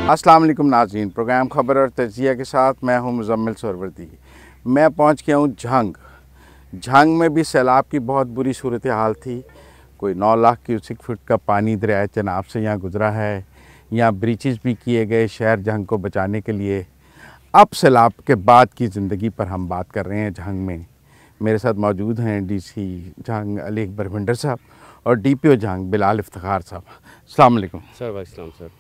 अस्सलाम वालेकुम नाज़रीन, प्रोग्राम ख़बर और तजिया के साथ मैं हूं मुज़म्मिल सोहरवर्दी। मैं पहुंच गया हूं झंग में भी सैलाब की बहुत बुरी सूरत हाल थी। कोई 9 लाख क्यूसिक फुट का पानी दरियाए चनाब से यहाँ गुज़रा है। यहाँ ब्रीचेस भी किए गए शहर झंग को बचाने के लिए। अब सैलाब के बाद की ज़िंदगी पर हम बात कर रहे हैं झंग में। मेरे साथ मौजूद हैं DC झंग अली अकबर भंडर साहब और DPO झंग बिलाल इफ्तिखार साहब। अस्सलाम वालेकुम सर। वालेकुम सर।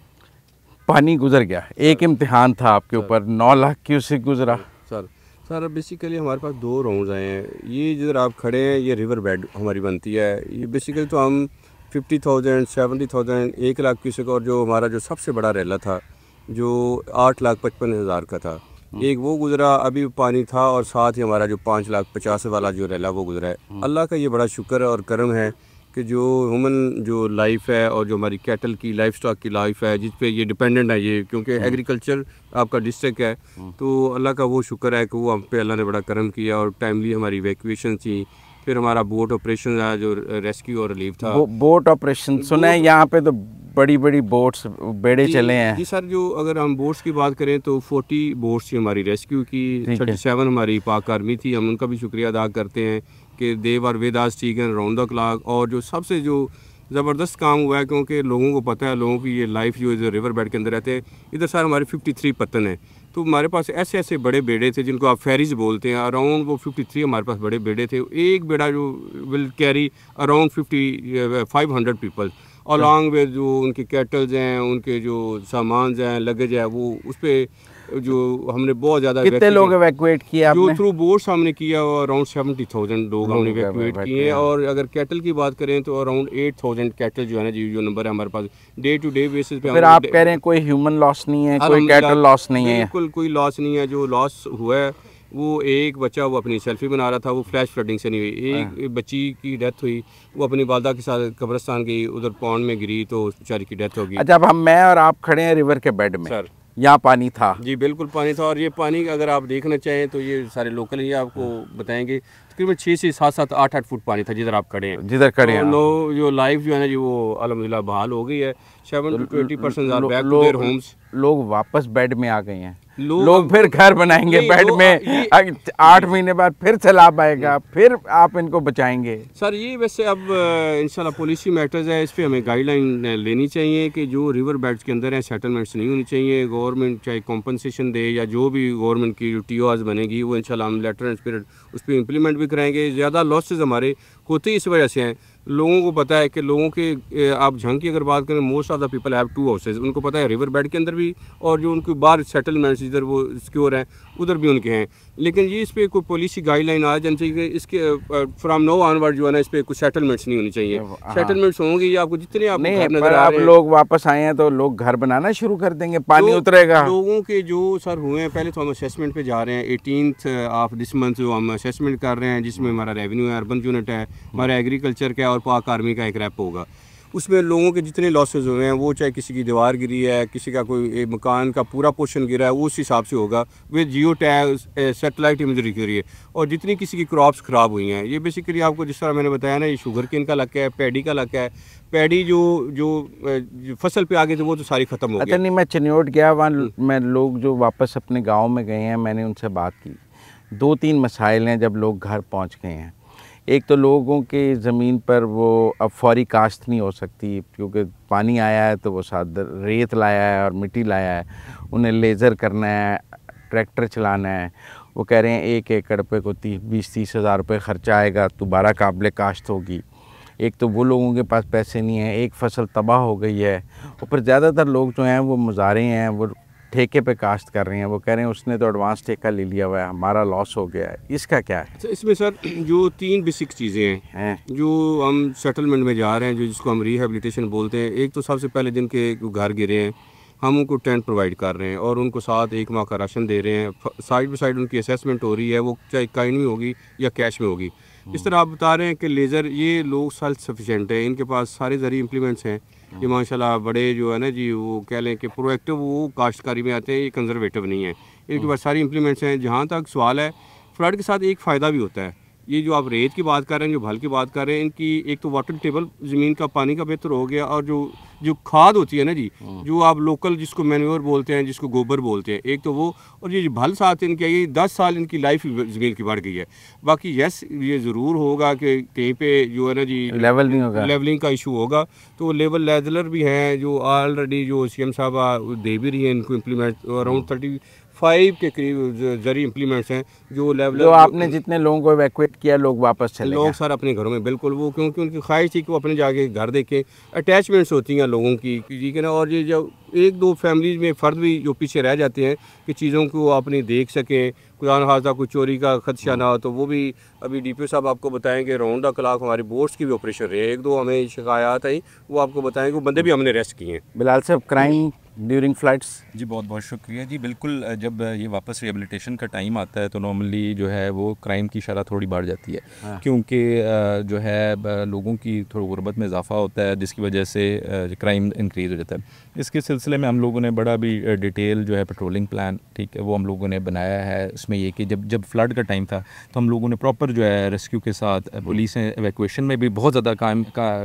पानी गुजर गया, एक इम्तिहान था आपके ऊपर, 9 लाख क्यूसिक गुजरा। सर बेसिकली हमारे पास 2 राउंड आए हैं। ये जिधर आप खड़े हैं ये रिवर बेड हमारी बनती है। ये बेसिकली तो हम 50,000 70,000 1 लाख क्यूसिक और जो हमारा जो सबसे बड़ा रेला था जो 8,55,000 का था, एक वो गुजरा, अभी पानी था, और साथ ही हमारा जो 5,50,000 वाला जो रेला वो गुजरा है। अल्लाह का ये बड़ा शुक्र है और करम है कि जो ह्यूमन जो लाइफ है और जो हमारी कैटल की लाइफ स्टॉक की लाइफ है जिस पे ये डिपेंडेंट है, ये क्योंकि एग्रीकल्चर आपका डिस्ट्रिक्ट है, तो अल्लाह का वो शुक्र है कि वो हम पे अल्लाह ने बड़ा करम किया और टाइमली हमारी इवैक्यूएशन थी। फिर हमारा बोट ऑपरेशन है जो रेस्क्यू और रिलीफ था। बोट ऑपरेशन सुना है, यहाँ पे तो बड़ी बड़ी बोट्स बेड़े चले हैं। जी सर, जो अगर हम बोट्स की बात करें तो 40 बोट्स थी हमारी रेस्क्यू की, 37 हमारी पाक आर्मी थी। हम उनका भी शुक्रिया अदा करते हैं कि दे वर विद अस, ठीक है, राउंड द क्लॉक। और जो सबसे जो ज़बरदस्त काम हुआ है, क्योंकि लोगों को पता है, लोगों की ये लाइफ जो रिवर बेड के अंदर रहते हैं, इधर सर हमारे 53 पत्तन है, तो हमारे पास ऐसे ऐसे बड़े बेड़े थे जिनको आप फेरीज बोलते हैं। अराउंड वो 53 हमारे पास बड़े बेड़े थे। एक बेड़ा जो will carry around 500 people along with जो उनके कैटल्स हैं, उनके जो सामान हैं, लगेज है, वो उस पर जो हमने बहुत ज़्यादा। कितने लोग इवैक्यूएट किए आपने? जो थ्रू बोट्स हमने किया अराउंड 70,000 लोग हमने इवैक्यूएट किए हैं। और अगर कैटल की बात करें तो अराउंड 8,000 कैटल जो है ना जी, जो नंबर है हमारे पास डे टू डे बेसिस पे। फिर आप कह रहे हैं कोई ह्यूमन लॉस नहीं है, कोई कैटल लॉस नहीं है? बिल्कुल कोई लॉस नहीं है। जो लॉस हुआ है वो एक बच्चा, वो अपनी सेल्फी बना रहा था, वो फ्लैश फ्लडिंग से नहीं हुई। एक बच्ची की डेथ हुई, वो अपनी वालदा के साथ कब्रिस्तान गई, उधर पौंड में गिरी तो बेचारी की डेथ होगी। अच्छा, अब मैं और आप खड़े हैं रिवर के बेड में सर, यहाँ पानी था? जी बिल्कुल पानी था। और ये पानी अगर आप देखना चाहें तो ये सारे लोकल ही आपको बताएंगे, तकरीबन 6 से 7 8 फुट पानी था जिधर आप खड़े हैं। जिधर खड़े हैं जो लाइफ जो है ना जी, वो अल्हम्दुलिल्लाह बहाल हो गई है। 7 to 20% are back to their homes. लोग वापस बेड में आ गए हैं। लोग फिर घर बनाएंगे बेड में। 8 महीने बाद फिर सैलाब आएगा, फिर आप इनको बचाएंगे? सर ये वैसे अब इंशाल्लाह पॉलिसी मैटर्स है, इस पे हमें गाइडलाइन लेनी चाहिए कि जो रिवर बेड्स के अंदर हैं सेटलमेंट्स नहीं होनी चाहिए। गवर्नमेंट चाहे कॉम्पनसेशन दे या जो भी गवर्नमेंट की TORs बनेगी वो इंशाल्लाह हम लेटर एंड स्पिरिट उस पर इम्प्लीमेंट भी कराएंगे। ज़्यादा लॉसेज हमारे होते ही इस वजह से हैं। लोगों को पता है कि लोगों के आप झंग की अगर बात करें, most of the people have 2 houses. उनको पता है रिवर बेड के अंदर भी और जो उनके बाहर सेटलमेंट्स जिधर वो सिक्योर हैं उधर भी उनके हैं। लेकिन ये इस पर कोई पॉलिसी गाइडलाइन आ जानी चाहिए कि इसके फ्राम नाउ ऑनवर्ड जो है ना, इस पर कुछ सेटलमेंट्स नहीं होनी चाहिए। सेटलमेंट्स होंगे ये आपको जितने आप नहीं, पर आप लोग वापस आए हैं तो लोग घर बनाना शुरू कर देंगे, पानी उतरेगा। लोगों के जो सर हुए हैं, पहले तो हम असेसमेंट पे जा रहे हैं। 18th ऑफ दिस मंथ जो हम असेसमेंट कर रहे हैं, जिसमें हमारा रेवेन्यू है, अर्बन यूनिट है, हमारा एग्रीकल्चर का और पाक आर्मी का एक रैप होगा। उसमें लोगों के जितने लॉसेस हुए हैं, वो चाहे किसी की दीवार गिरी है, किसी का कोई मकान का पूरा पोर्शन गिरा है, वो उस हिसाब से होगा। वे जियो टैग सैटेलाइट इमेजरी करिए। और जितनी किसी की क्रॉप्स ख़राब हुई हैं, ये बेसिकली आपको जिस तरह मैंने बताया ना, ये शुगर केन का इलाका है, पैडी का इलाका है। पैडी जो फसल पे आ गई थी वो तो सारी ख़त्म हो गई। अच्छा, नहीं, मैं चिन्योट गया, वहाँ मैं लोग जो वापस अपने गाँव में गए हैं, मैंने उनसे बात की। 2-3 मसाइल हैं जब लोग घर पहुँच गए हैं। एक तो लोगों के ज़मीन पर वो अब फौरी काश्त नहीं हो सकती, क्योंकि पानी आया है तो वो साथ रेत लाया है और मिट्टी लाया है, उन्हें लेज़र करना है, ट्रैक्टर चलाना है। वो कह रहे हैं 1 एकड़ पे को 20-30 हज़ार रुपये ख़र्चा आएगा, दोबारा काबिल काश्त होगी। एक तो वो लोगों के पास पैसे नहीं हैं, एक फसल तबाह हो गई है। और फिर ज़्यादातर लोग जो हैं वो मुजारे हैं, वो ठेके पे काश्त कर रहे हैं। वो कह रहे हैं उसने तो एडवांस ठेका ले लिया हुआ है, हमारा लॉस हो गया है। इसका क्या है? इसमें सर जो 3 बेसिक चीज़ें हैं जो हम सेटलमेंट में जा रहे हैं, जो जिसको हम रिहेबिलिटेशन बोलते हैं। एक तो सबसे पहले जिनके घर गिरे हैं, हम उनको टेंट प्रोवाइड कर रहे हैं और उनको साथ 1 माह का राशन दे रहे हैं। साइड बाई साइड उनकी असेसमेंट हो रही है, वो चाहे काइन में होगी या कैश में होगी। इस तरह आप बता रहे हैं कि लेज़र, ये लोग सेल्फ सफिशेंट है, इनके पास सारे ज़रिए इम्प्लीमेंट्स हैं। ये माशाल्लाह बड़े जो है ना जी, वो कह लें कि प्रोएक्टिव वो काश्तकारी में आते हैं, ये कंजर्वेटिव नहीं है। इनके पास सारी इम्प्लीमेंट्स हैं। जहाँ तक सवाल है, फ्लड के साथ एक फ़ायदा भी होता है ये जो आप रेत की बात कर रहे हैं, जो भल की बात कर रहे हैं, इनकी एक तो वाटर टेबल ज़मीन का पानी का बेहतर हो गया, और जो खाद होती है ना जी, जो आप लोकल जिसको मैन्योर बोलते हैं, जिसको गोबर बोलते हैं, एक तो वो, और ये जो भल साथ इनकी आई 10 साल इनकी लाइफ ज़मीन की बढ़ गई है। बाकी यस, ये ज़रूर होगा कि कहीं पे जो है ना जी लेवल नहीं होगा, लेवलिंग का इशू होगा, तो लेवल लेवलर भी हैं जो ऑलरेडी जो सीएम साहब दे भी रही हैं इनको इम्प्लीमेंट, अराउंड 35 के करीब जरी इम्प्लीमेंट्स हैं जो लेवल, जो आपने जितने लोगों को इवैक्यूएट किया लोग वापस चले लोग सर अपने घरों में, बिल्कुल वो, क्योंकि उनकी ख्वाहिश थी कि वो अपने जाके घर देखें, अटैचमेंट्स होती हैं लोगों की, ठीक है ना। और ये जब एक दो फैमिलीज में फ़र्द भी जो पीछे रह जाते हैं कि चीज़ों को अपनी देख सकें, खुदा न खास्ता कोई चोरी का खदशा ना हो, तो वो भी अभी डीपीओ साहब आपको बताएंगे। राउंड द क्लॉक हमारी बोट्स की भी ऑपरेशन रहे, एक दो हमें शिकायत आई, वो आपको बताएंगे, वो बंदे भी हमने अरेस्ट किए हैं। बिलाल साहब, क्राइम ड्यूरिंग फ्लड्स? जी बहुत बहुत शुक्रिया जी। बिल्कुल, जब ये वापस रिहेबिलिटेशन का टाइम आता है तो नॉर्मली जो है वो क्राइम की शरह थोड़ी बढ़ जाती है। हाँ। क्योंकि जो है लोगों की थोड़ी गुर्बत में इजाफा होता है, जिसकी वजह से क्राइम इंक्रीज़ हो जाता है। इसके सिलसिले में हम लोगों ने बड़ा भी डिटेल जो है पेट्रोलिंग प्लान, ठीक है, वो हम लोगों ने बनाया है। इसमें ये कि जब फ्लड का टाइम था तो हम लोगों ने प्रॉपर जो है रेस्क्यू के साथ, पुलिस ने एवैक्यूएशन में भी बहुत ज़्यादा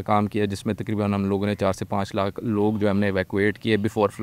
काम किया, जिसमें तकरीबन हम लोगों ने 4 से 5 लाख लोग जो है हमने एवैक्यूएट किए बिफोर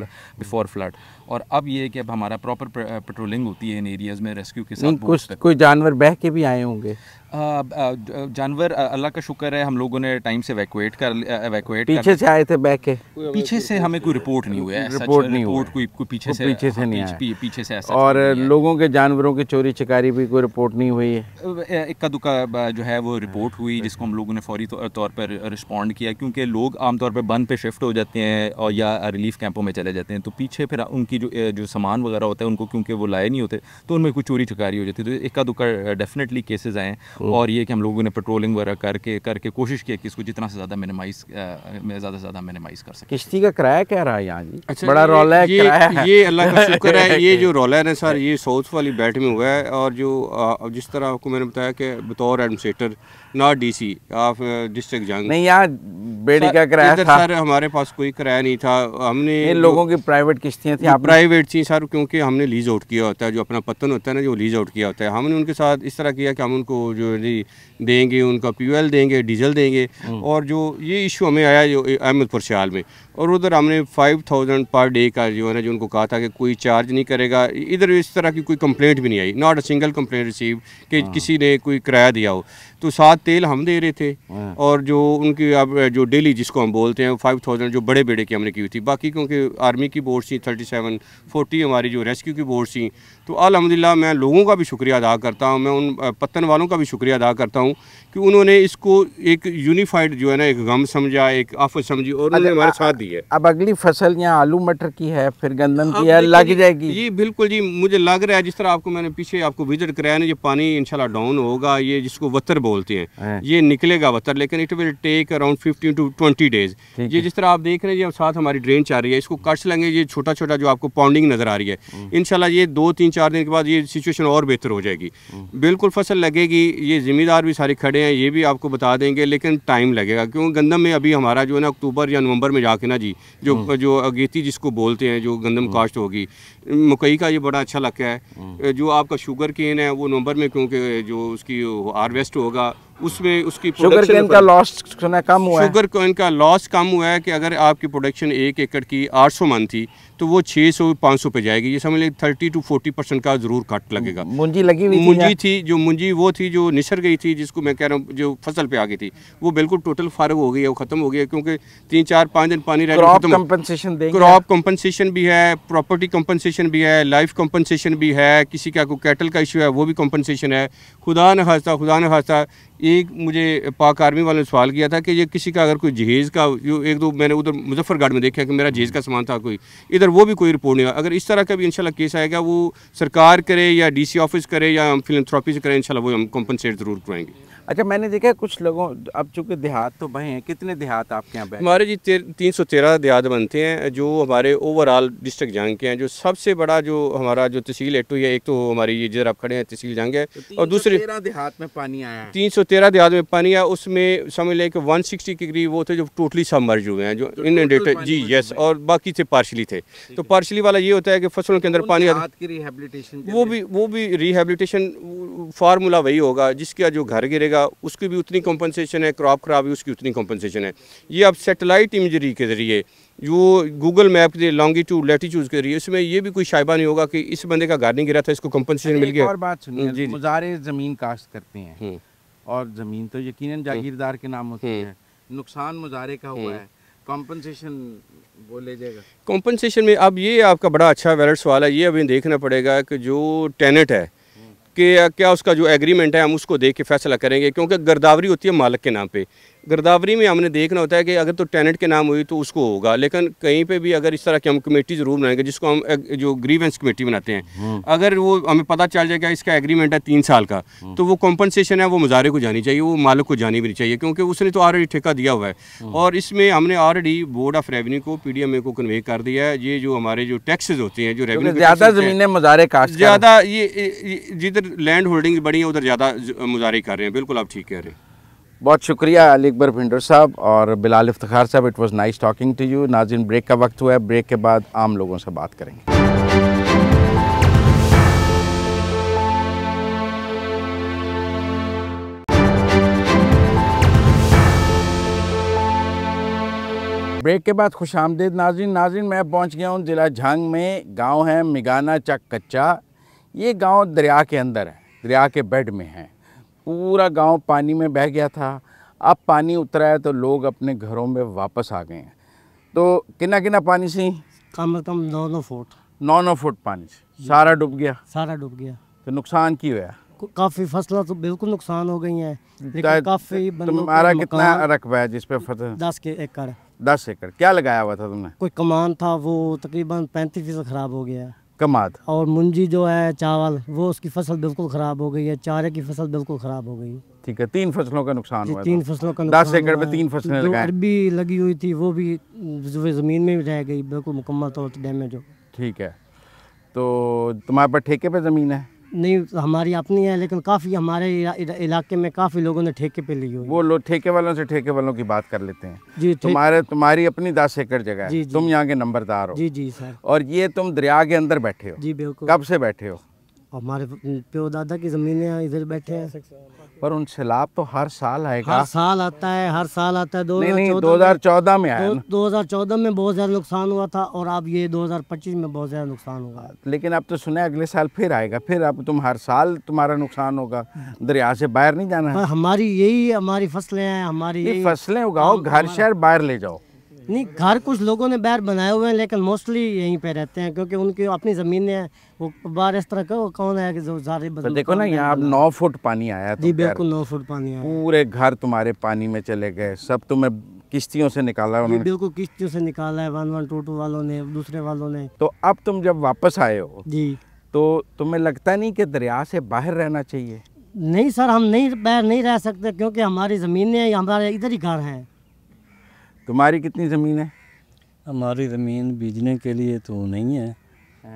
फ्लड। और अब ये है कि अब हमारा प्रॉपर पेट्रोलिंग होती है इन एरियाज़ में रेस्क्यू के साथ। कोई जानवर बह के भी आए होंगे? जानवर अल्लाह का शुक्र है हम लोगों ने टाइम से एवैक्यूएट पीछे से आए थे बह के? पीछे से हमें कोई रिपोर्ट नहीं हुआ है, रिपोर्ट नहीं हुआ, कोई पीछे से नहीं आया, पीछे से ऐसा। और लोगों के जानवरों की चोरी चकारी भी कोई रिपोर्ट नहीं हुई है? इक्का दुक्का जो है वो रिपोर्ट हुई, जिसको हम लोगों ने फौरी तौर पर रिस्पॉन्ड किया, क्योंकि लोग आमतौर पर बन पे शिफ्ट हो जाते हैं और या रिलीफ कैंपों में चले जाते हैं, तो पीछे फिर उनकी जो सामान वगैरह होता है उनको क्योंकि वो लाए नहीं होते तो उनमें कोई चोरी चकारी हो जाती है। तो इक्का दुक्का डेफिनेटली केसेस आए, और ये कि हम लोगों ने पेट्रोलिंग वगैरह करके कोशिश की कि इसको जितना से ज़्यादा ज़्यादा मिनिमाइज़ कर सकें। किश्ती का किराया क्या रहा है यहाँ जी? अच्छा, बड़ा रौला है, ये अल्लाह का शुक्र है, ये जो रौला है ना सर, ये साउथ वाली बेल्ट में हुआ है। और जो जिस तरह आपको मैंने बताया कि बतौर administrator, not DC of district जंग, नहीं यहाँ बेड़ी का किराया था सर, हमारे पास कोई किराया नहीं था। हमने लोगों की प्राइवेट किश्तियाँ थी, प्राइवेट थी सर, क्योंकि हमने लीज आउट किया होता है, जो अपना पत्तन होता है ना, जो लीज आउट किया होता है, हमने उनके साथ इस तरह किया कि हम उनको जो देंगे, उनका फ्यूल देंगे, डीजल देंगे। और जो ये इशू हमें आया जो अहमदपुर शयाल में, और उधर हमने 5000 पर डे का जो है ना, जो उनको कहा था कि कोई चार्ज नहीं करेगा। इधर इस तरह की कोई कंप्लेंट भी नहीं आई, not a single complaint receive कि किसी ने कोई किराया दिया हो। तो साथ तेल हम दे रहे थे, और जो उनकी अब जो डेली जिसको हम बोलते हैं 5000 जो बड़े बेड़े की हमने की हुई थी। बाकी क्योंकि आर्मी की बोर्ड थी 3740 हमारी जो रेस्क्यू की बोर्ड थी, तो अल्हम्दुलिल्लाह मैं लोगों का भी शुक्रिया अदा करता हूँ, मैं उन पत्तन वालों का भी शुक्रिया अदा करता हूँ कि उन्होंने इसको एक यूनिफाइड जो है ना, एक गम समझा, एक आफत समझी, और उन्होंने हमारे साथ दी है। अब अगली फसल यहाँ आलू मटर की है, फिर गंदम की है, लग जाएगी? जी बिल्कुल जी, मुझे लग रहा है जिस तरह आपको मैंने पीछे आपको विजिट कराया ना, ये पानी इंशाल्लाह डाउन होगा, ये जिसको वतर बोलते हैं, ये निकलेगा वतर, लेकिन it will take around 15 to 20 days. ये जिस तरह आप देख रहे हैं, ये साथ हमारी ड्रेन चल रही है, इसको कट लेंगे, ये छोटा छोटा जो आपको पॉन्डिंग नज़र आ रही है, इंशाल्लाह ये 2-3-4 दिन के बाद ये सिचुएशन और बेहतर हो जाएगी। बिल्कुल फसल लगेगी, ये ज़िम्मेदार भी सारे खड़े हैं, ये भी आपको बता देंगे, लेकिन टाइम लगेगा, क्योंकि गंदम में अभी हमारा जो है ना अक्टूबर या नवंबर में जाके ना जी, जो अगेती जिसको बोलते हैं, जो गंदम काश्त होगी, मकई का ये बड़ा अच्छा लगा है। जो आपका शुगर केन है वो नवंबर में, क्योंकि जो उसकी हार्वेस्ट होगा उसमें उसकी शुगर केन का लॉस सुना कम हुआ है। शुगर केन का लॉस कम हुआ है कि अगर आपकी प्रोडक्शन 1 एकड़ की 800 मन थी तो वो 600-500 पे जाएगी। ये समझ लें 30 to 40% का ज़रूर कट लगेगा। मुंजी लगी हुई थी जो मुंजी वो थी जो निसर गई थी, जिसको मैं कह रहा हूँ जो फसल पे आ गई थी, वो बिल्कुल टोटल फारग हो गई है, वो ख़त्म हो गई है, क्योंकि 3-4-5 दिन पानी रह क्रॉप कंपनसेशन देंगे। क्रॉप कंपनसेशन भी है, प्रॉपर्टी कंपनसेशन भी है, लाइफ कंपनसेशन भी है, किसी का कोई कैटल का इशू है वो भी कंपनसेशन है। खुदा न खास्ता एक मुझे पाक आर्मी वाले ने सवाल किया था कि ये किसी का अगर कोई जहेज़ का, जो एक दो मैंने उधर मुजफ्फरगढ़ में देखा कि मेरा जहेज़ का सामान था कोई, इधर वो भी कोई रिपोर्ट नहीं हुआ। अगर इस तरह का भी इंशाल्लाह केस आएगा, वो सरकार करे या डीसी ऑफिस करे या हम फिलंथ्रॉपी से करें, इंशाल्लाह वो हम कंपनसेट ज़रूर कराएंगे। अच्छा, मैंने देखा है कुछ लोगों, अब चूंकि देहात तो बहे हैं, कितने देहात आपके यहाँ पे? हमारे जी 313 देहात बनते हैं जो हमारे ओवरऑल डिस्ट्रिक्ट जंग के हैं। जो सबसे बड़ा जो हमारा जो तहसील एटू है, एक तो हमारी ये जिधर आप खड़े हैं तहसील जंग है, तो और दूसरे 13 देहात में पानी आया है। 313 देहात में पानी है, उसमें समझ लें कि 160 के करीब वो थे जो टोटली सबमर्ज हुए हैं, जो इनडेटेड जी यस, और बाकी थे पार्शली थे। तो पार्शली वाला ये होता है कि फसलों के अंदर पानी आता की रिहेबिलिटेशन, वो भी रिहेबिलिटेशन फार्मूला वही होगा, जिसका जो घर गिरेगा उसकी भी उतनी कंपनसेशन है, क्रॉप खराब है उसकी उतनी कंपनसेशन है। ये अब सैटेलाइट इमेजरी के ज़रिए जो गूगल मैप के लॉन्गिट्यूड लैटिट्यूड के जरिए, इसमें ये भी कोई शायबा नहीं होगा कि इस बंदे का घर नहीं गिरा था, इसको कंपनसेशन मिल गया। और बात सुनिए, मुजारे ज़मीन काश्त करते हैं और ज़मीन तो यकीनन जागीरदार के नाम होती है, नुकसान मुजारे का हुआ है, कंपनसेशन वो ले जाएगा? कंपनसेशन में अब ये आपका बड़ा अच्छा वैलिड सवाल है। ये अभी देखना पड़ेगा कि जो टेनेंट है कि क्या उसका जो एग्रीमेंट है, हम उसको देख के फैसला करेंगे, क्योंकि गिरदावरी होती है मालिक के नाम पे। गिरदावरी में हमने देखना होता है कि अगर तो टेनेंट के नाम हुई तो उसको होगा, लेकिन कहीं पे भी अगर इस तरह की हम कमेटी ज़रूर बनाएंगे, जिसको हम जो ग्रीवेंस कमेटी बनाते हैं, अगर वो हमें पता चल जाएगा इसका एग्रीमेंट है 3 साल का, तो वो कंपनसेशन है वो मुजारे को जानी चाहिए, वो मालिक को जानी भी नहीं चाहिए, क्योंकि उसने तो ऑलरेडी ठेका दिया हुआ है। और इसमें हमने ऑलरेडी बोर्ड ऑफ रेवेन्यू को, PDMA को कन्वे कर दिया है। ये जो हमारे जो टैक्सेज होते हैं, जो रेवेन्यू ज़्यादा ज़मीनें मुजारे काश्त, ज़्यादा ये जिधर लैंड होल्डिंग बड़ी है उधर ज़्यादा मुजारे कर रहे हैं। बिल्कुल आप ठीक कह रहे हैं। बहुत शुक्रिया अली अकबर भिंडर साहब और Bilal Iftikhar sahab, it was nice talking to you. नाज़रीन, ब्रेक का वक्त हुआ है, ब्रेक के बाद आम लोगों से बात करेंगे। ब्रेक के बाद खुश आमदीद नाज़रीन, मैं पहुंच गया हूं ज़िला झंग में। गांव है मिगाना चक कच्चा। ये गांव दरिया के अंदर है, दरिया के बेड में है। पूरा गांव पानी में बह गया था, अब पानी उतरा है तो लोग अपने घरों में वापस आ गए हैं। तो कितना कितना पानी से? कम से कम 9 फुट 9 फुट पानी से सारा डूब गया। सारा डूब गया। तो नुकसान की हुआ? काफ़ी फसलें तो बिल्कुल नुकसान हो गई हैं, लेकिन काफ़ी तुम्हारा कितना रकबा है जिस पे फसल? 10 एकड़। 10 एकड़। क्या लगाया हुआ था तुमने? कोई कमान था, वो तकरीबन 35% ख़राब हो गया है। कमाद और मुंजी जो है चावल, वो उसकी फसल बिल्कुल ख़राब हो गई है। चारे की फसल बिल्कुल ख़राब हो गई। ठीक है, 3 फसलों का नुकसान हुआ। 3 फसलों का 10 एकड़ पे 3 फसलें लगाई। अरबी लगी हुई थी वो भी ज़मीन में रह गई, बिल्कुल मुकम्मल तौर पर डैमेज हो। ठीक है, तो तुम्हारे पास ठेके पे ज़मीन है? नहीं, हमारी अपनी है, लेकिन काफ़ी हमारे इलाके में काफ़ी लोगों ने ठेके पे ली हुई। वो लोग ठेके वालों की बात कर लेते हैं जी। तुम्हारी अपनी 10 एकड़ जगह है, तुम यहाँ के नंबरदार हो? जी जी सर। और ये तुम दरिया के अंदर बैठे हो? जी बिल्कुल। कब से बैठे हो? हमारे प्यो दादा की ज़मीनें इधर बैठे हैं। पर उन सैलाब तो हर साल आएगा। हर साल आता है, हर साल आता है। 2014 में आया ना? 2014 में बहुत ज़्यादा नुकसान हुआ था, और अब ये 2025 में बहुत ज़्यादा नुकसान हुआ। लेकिन अब तो सुना है अगले साल फिर आएगा, फिर अब तुम हर साल तुम्हारा नुकसान होगा। दरिया से बाहर नहीं जाना है? हमारी फसलें हैं, हमारी फसलें उगाओ, घर शहर बाहर ले जाओ। नहीं, घर कुछ लोगों ने बाहर बनाए हुए हैं, लेकिन मोस्टली यहीं पे रहते हैं, क्योंकि उनकी अपनी ज़मीनें हैं। वो बाहर इस तरह का कौन है कि जो सारे तो देखो ना, यहाँ अब 9 फुट पानी आया। जी बिल्कुल, 9 फुट पानी आया। पूरे घर तुम्हारे पानी में चले गए, सब तुम्हें किश्तियों से निकाला उन्होंने? बिल्कुल किश्तियों से निकाला है, 1122 वालों ने, दूसरे वालों ने। तो अब तुम जब वापस आए हो जी, तो तुम्हें लगता नहीं कि दरिया से बाहर रहना चाहिए? नहीं सर, हम नहीं बाहर नहीं रह सकते, क्योंकि हमारी ज़मीनें हमारे इधर ही घर हैं। तुम्हारी कितनी ज़मीन है? हमारी ज़मीन बीजने के लिए तो नहीं है,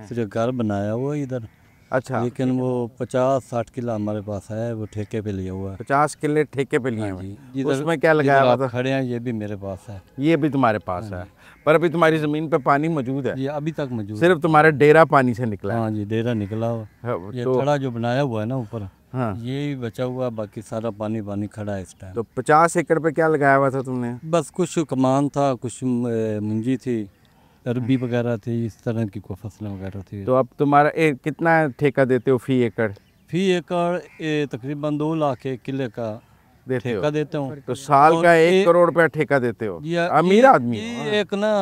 सिर्फ घर बनाया हुआ इधर। अच्छा। लेकिन वो 50-60 किला हमारे पास है, वो ठेके पे लिया हुआ है। 50 किले ठेके पे लिए हुए। उसमें क्या लगाया हुआ था? खड़े हैं, ये भी मेरे पास है। ये भी तुम्हारे पास है, पर अभी तुम्हारी ज़मीन पे पानी मौजूद है? ये अभी तक मौजूद, सिर्फ तुम्हारा डेरा पानी से निकला है? हाँ जी, डेरा निकला हुआ। ये थड़ा जो बनाया हुआ है ना ऊपर, हाँ, ये बचा हुआ, बाकी सारा पानी खड़ा है इस टाइम। तो 50 एकड़ पे क्या लगाया हुआ था तुमने? बस कुछ कमान था, कुछ मुंजी थी, अरबी वगैरह थी, इस तरह की कोई फसलें वगैरह थी। तो अब तुम्हारा कितना ठेका देते हो फी एकड़? फी एकड़ तकरीबन 2 लाख एक किले का ठेका देते हूँ। तो साल का 1 करोड़ रुपया ठेका देते हो? अमीर आदमी हो। एक ना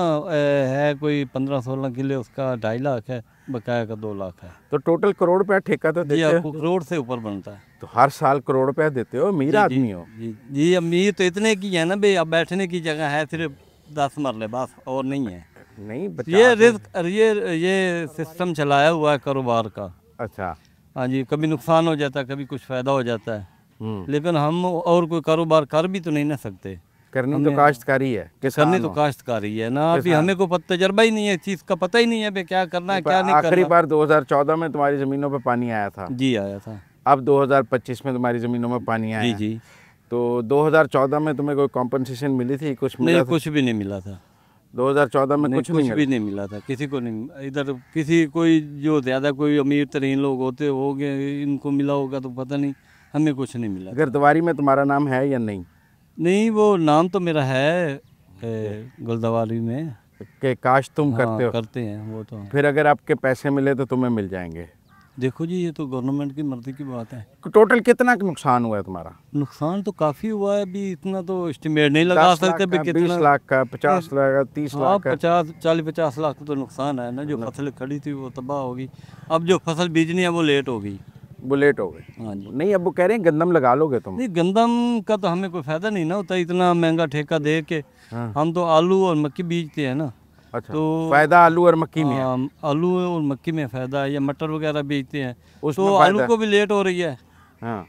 है कोई 15-16 किले, उसका 2.5 लाख है, बकाया का 2 लाख है। तो टोटल करोड़ रुपया ठेका तो देते हो? करोड़ से ऊपर बनता है। तो हर साल करोड़ रुपया देते हो, अमीर आदमी हो। जी, अमीर तो इतने की है ना भाई, अब बैठने की जगह है सिर्फ 10 मरले, बस और नहीं है। नहीं, ये रिस्क, ये सिस्टम चलाया हुआ है कारोबार का। अच्छा। हाँ जी, कभी नुकसान हो जाता है, कभी कुछ फ़ायदा हो जाता है। लेकिन हम और कोई कारोबार कर भी तो नहीं ना सकते। करनी तो काश्तकारी है, करनी तो काश्तकारी है ना। अभी हमें को तजर्बा ही नहीं है, चीज़ का पता ही नहीं है क्या करना है क्या नहीं करना। आखिरी बार 2014 में तुम्हारी ज़मीनों पे पानी आया था? जी आया था। अब 2025 में तुम्हारी ज़मीनों में पानी आया? जी जी। तो 2014 में तुम्हें कोई कॉम्पनसेशन मिली थी? कुछ मिला नहीं, था? कुछ भी नहीं मिला था 2014 में। कुछ भी नहीं मिला था किसी को नहीं। इधर किसी कोई जो ज़्यादा कोई अमीर तरीन लोग हो गए इनको मिला होगा तो पता नहीं, हमें कुछ नहीं मिला। गिरदवारी में तुम्हारा नाम है या नहीं? नहीं, वो नाम तो मेरा है गुलदवारी में कि काश तुम करते हो? करते हैं वो तो। फिर अगर आपके पैसे मिले तो तुम्हें मिल जाएंगे? देखो जी, ये तो गवर्नमेंट की मर्जी की बात है। टोटल कितना नुकसान हुआ है तुम्हारा? नुकसान तो काफ़ी हुआ है, अभी इतना तो एस्टिमेट नहीं लगा सकते। 20 लाख का, 50 लाख का, 30 लाख का? 40-50 लाख तो नुकसान है ना। जो फसल खड़ी थी वो तबाह होगी। अब जो फसल बीजनी है वो लेट हो गई। वो लेट हो गई? हाँ जी। नहीं, अब वो कह रहे हैं गंदम लगा लोगे तुम? नहीं, गंदम का तो हमें कोई फ़ायदा नहीं ना होता, इतना महंगा ठेका दे के। हम तो आलू और मक्की बीजते हैं ना। अच्छा, तो फायदा आलू और मक्की में है? आलू और मक्की में फ़ायदा है, या मटर वगैरह बेचते हैं उसमें तो आलू को भी लेट हो रही है। हाँ,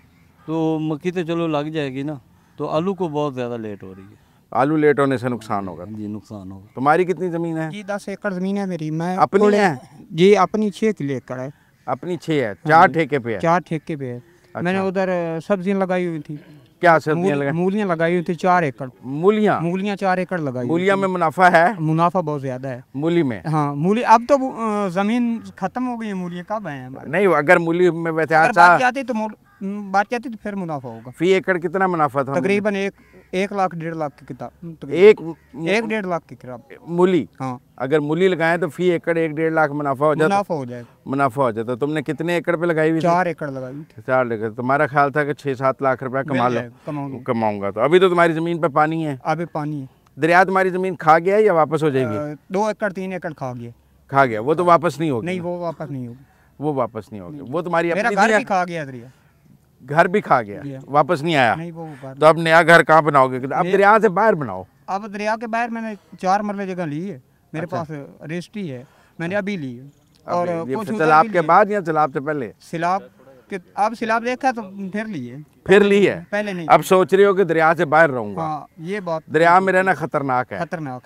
तो मक्की तो चलो लग जाएगी ना, तो आलू को बहुत ज़्यादा लेट हो रही है। आलू लेट होने से नुकसान होगा? जी, नुकसान होगा। तुम्हारी कितनी ज़मीन है? जी 10 एकड़ ज़मीन है मेरी। मैं अपनी है? जी अपनी 6 किलो एकड़ है। अपनी 6 है? 4 ठेके पे है? 4 ठेके पे है। मैंने उधर सब्जियां लगाई हुई थी। क्या सब्जियां लगाई? मूलियां लगाई हुई थी 4 एकड़। मूलियां 4 एकड़ लगाई। मूलियां में मुनाफा है? मुनाफा बहुत ज़्यादा है मूली में? हाँ, मूली अब तो ज़मीन ख़त्म हो गई है, मूलियाँ कब आए हैं? नहीं, अगर मूली में वैसे बात जाती तो फिर मुनाफा होगा। फी एकड़ कितना मुनाफा था? तकरीबन 1 लाख 1.5 लाख की किताब। 1-1.5 लाख की किताब मूली? हाँ, अगर मूली लगाए तो फी एकड़ 1-1.5 लाख मुनाफा हो जाता? मुनाफा हो जाता। तुमने कितने एकड़ पे लगाई हुई? 4 एकड़ लगाई थी। 4 एकड़। तुम्हारा ख्याल था कि 6-7 लाख रुपया कमाऊंगा। तो अभी तो तुम्हारी ज़मीन पे पानी है? अभी पानी है। दरिया तुम्हारी ज़मीन खा गया या वापस हो जाएगी? 2 एकड़ 3 एकड़ खा गया। वो तो वापस नहीं होगी? नहीं, वो वापस नहीं होगी। वो वापस नहीं होगी। वो तुम्हारी मेरा घर भी खा गया दरिया। घर भी खा गया, वापस नहीं आया? नहीं, वो तो अब नया घर कहाँ बनाओगे? अब दरिया से बाहर बनाओ। अब दरिया के बाहर मैंने 4 मरले जगह ली है। मेरे पास रजिस्ट्री है, मैंने अभी ली है। और कुछ सैलाब के बाद या सैलाब से पहले? अब सैलाब देखा तो फिर ली है? पहले नहीं। अब सोच रही हो कि दरिया से बाहर रहूंगा? हाँ, ये बात। दरिया में रहना खतरनाक है।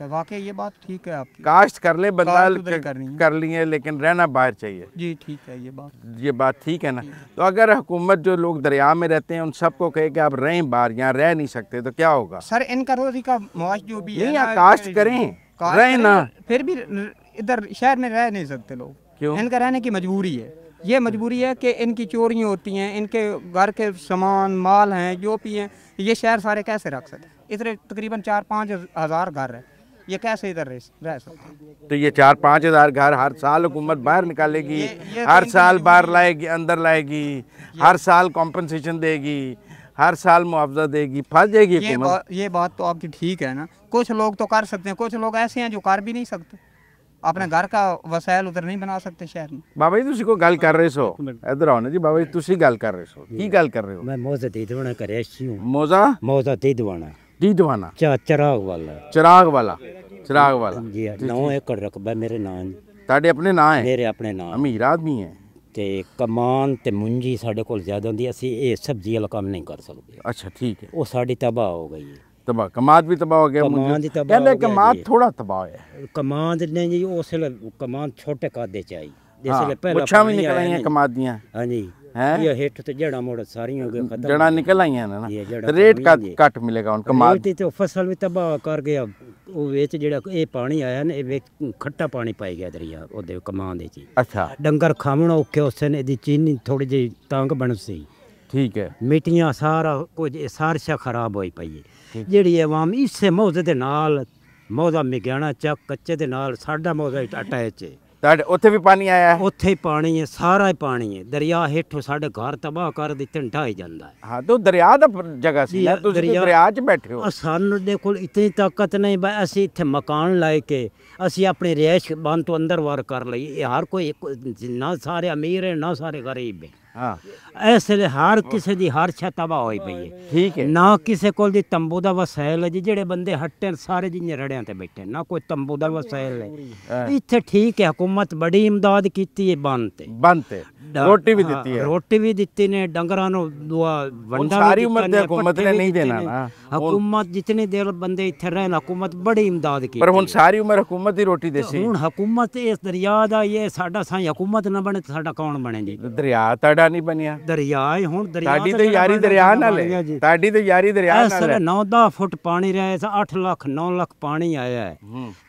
वाकई ये बात ठीक है आपकी। काश्त कर ले, बंदा करनी कर लिए, लेकिन रहना बाहर चाहिए। जी ठीक है, ये बात ठीक है ना। तो अगर हुकूमत जो लोग दरिया में रहते हैं उन सबको कहे कि आप रहें बाहर, यहाँ रह नहीं सकते, तो क्या होगा? सर, इनका रोजी का मुआश जो भी है, काश्त करें, रहें ना। फिर भी इधर शहर में रह नहीं सकते लोग। क्यों? इनका रहने की मजबूरी है। ये मजबूरी है कि इनकी चोरियाँ होती हैं, इनके घर के सामान माल हैं जो भी हैं, ये शहर सारे कैसे रख सकते? इधर तकरीबन 4-5 हज़ार घर है, ये कैसे इधर रह सकते? तो ये 4-5 हज़ार घर हर साल हुकूमत बाहर निकालेगी, हर साल बाहर लाएगी, अंदर लाएगी, हर साल कॉम्पनसेशन देगी, हर साल मुआवजा देगी, फंस जाएगी हुकूमत। ये बात तो आपकी ठीक है ना। कुछ लोग तो कर सकते हैं, कुछ लोग ऐसे हैं जो कर भी नहीं सकते, अपने घर का वसायल उधर नहीं बना सकते शहर में। बाबा जी तुसी को गल कर रहे सो, इधर आओ ना जी। बाबा जी तुसी गल कर रहे सो, की गल कर रहे हो? मैं मौजा दीदवाना करे हूं। मौजा दीदवाना चिराग वाला जी। 9 एकड़ रकबा मेरे नाम। ताड़े अपने नाम है? मेरे अपने नाम। अमीर आदमी है। ते कमान ते मुंजी साढ़े कोल ज्यादा होंदी, असी ये सब्जी वाला काम नहीं कर सकते। अच्छा ठीक है। वो साड़ी तबाह हो गई है। तबाह कमाद भी तबाह हो गया? कमाद थोड़ा तबाह है। कमाद ने जी उस कमाद छोटे कादे चाहिए, जैसे पहले मुच्छां भी निकल आई हैं कमाद दियां। हां जी, ये हेठ ते जड़ा मोड़ सारी हो गई, खत्म जड़ा निकल आई हैं ना। रेट कट मिलेगा उन कमाद ते। फसल भी तबाह कर गया। वो वेच जेड़ा ये पानी आया ना, ये खट्टा पानी पाई गया दरिया ओदे कमाद दे ची। अच्छा। डंगर खावण औखे उसने दी चीनी थोड़ी जी तंग बन सी। ठीक है। मिट्टियां सारा कुछ सारशा खराब होई पई है। जेड़ी आवाम इसे मौजे दे नाल मौजा मिग्याना चक कच्चे दे नाल साडा मौजा अटैच है। ताड़े उत्थे भी पानी आया है? उत्थे ही पानी है, सारा ही पानी है। दरिया हेठों साडे घर तबाह कर दिते, ढाई जांदा है। हां तो दरिया दा जगह सी ना, तुसी दरिया च बैठे हो। सानू देखो इतनी ताकत नहीं भाई, असी इत्थे मकान लाए के असी अपनी रिहाइश बंद तो अंदर वार कर लई। हर कोई ना सारे अमीर है ना सारे गरीब है। हाँ ਇਸ ਵੇਲੇ ਹਰ ਕਿਸੇ ਦੀ ਹਰ ਛੱਤ ਤਬਾਹ ਹੋਈ ਪਈ ਹੈ। ठीक है। ਨਾ ਕਿਸੇ ਕੋਲ ਦੀ ਤੰਬੂ ਦਾ ਵਸਾਇਲ ਹੈ ਜੀ, ਜਿਹੜੇ ਬੰਦੇ ਹੱਟੇ ਨੇ ਸਾਰੇ ਜਿੰਨੇ ਰੜਿਆਂ ਤੇ ਬੈਠੇ, ਨਾ ਕੋਈ ਤੰਬੂ ਦਾ ਵਸਾਇਲ ਹੈ ਇੱਥੇ। ਠੀਕ ਹੈ, ਹਕੂਮਤ ਬੜੀ ਇਮਦਾਦ ਕੀਤੀ ਹੈ ਬੰਨ ਤੇ, बनते रोटी भी देती है। ਰੋਟੀ ਵੀ ਦਿੱਤੀ ਨੇ, ਡੰਗਰਾਂ ਨੂੰ ਦੁਆ ਵੰਡਾ ਵੀ सारी उम्र ਦਿੱਤਾ ते ਨੇ, हुकूमत पट्ठे ने भी नहीं ਦਿੱਤੇ देना ਨੇ। ना। ਹਕੂਮਤ ਜਿਤਨੀ ਦੇਰ ਬੰਦੇ ਇੱਥੇ ਰਹਿਣ, ਹਕੂਮਤ ਬੜੀ ਇਮਦਾਦ ਕੀਤੀ। पर हुन सारी उम्र हुकूमत ही रोटी देसी। ਹੁਣ ਹਕੂਮਤ ਇਸ ਦਰਿਆ ਦਾ ਇਹ ਸਾਡਾ ਸਾਈ ਹਕੂਮਤ ਨਾ ਬਣੇ ਤਾਂ ਸਾਡਾ ਕੌਣ ਬਣੇ ਜੀ? दरिया ताड़ा नहीं बनिया। ਦਰਿਆ ਹੈ ਹੁਣ, ਦਰਿਆ ताड़ी ਤਾਂ तो ਜਿਹੜਾ यारी ਬਣਨਾ दरिया ਬਣਨਾ नाल ਬਣ ਗਿਆ है, ਜੀ। ताड़ी तो यारी दरिया ਇਸ नाल ਵੇਲੇ है। 9-10 ਫੁੱਟ ਪਾਣੀ ਰਿਹਾ ਹੈ, 8 ਲੱਖ 9 ਲੱਖ ਪਾਣੀ ਆਇਆ ਹੈ।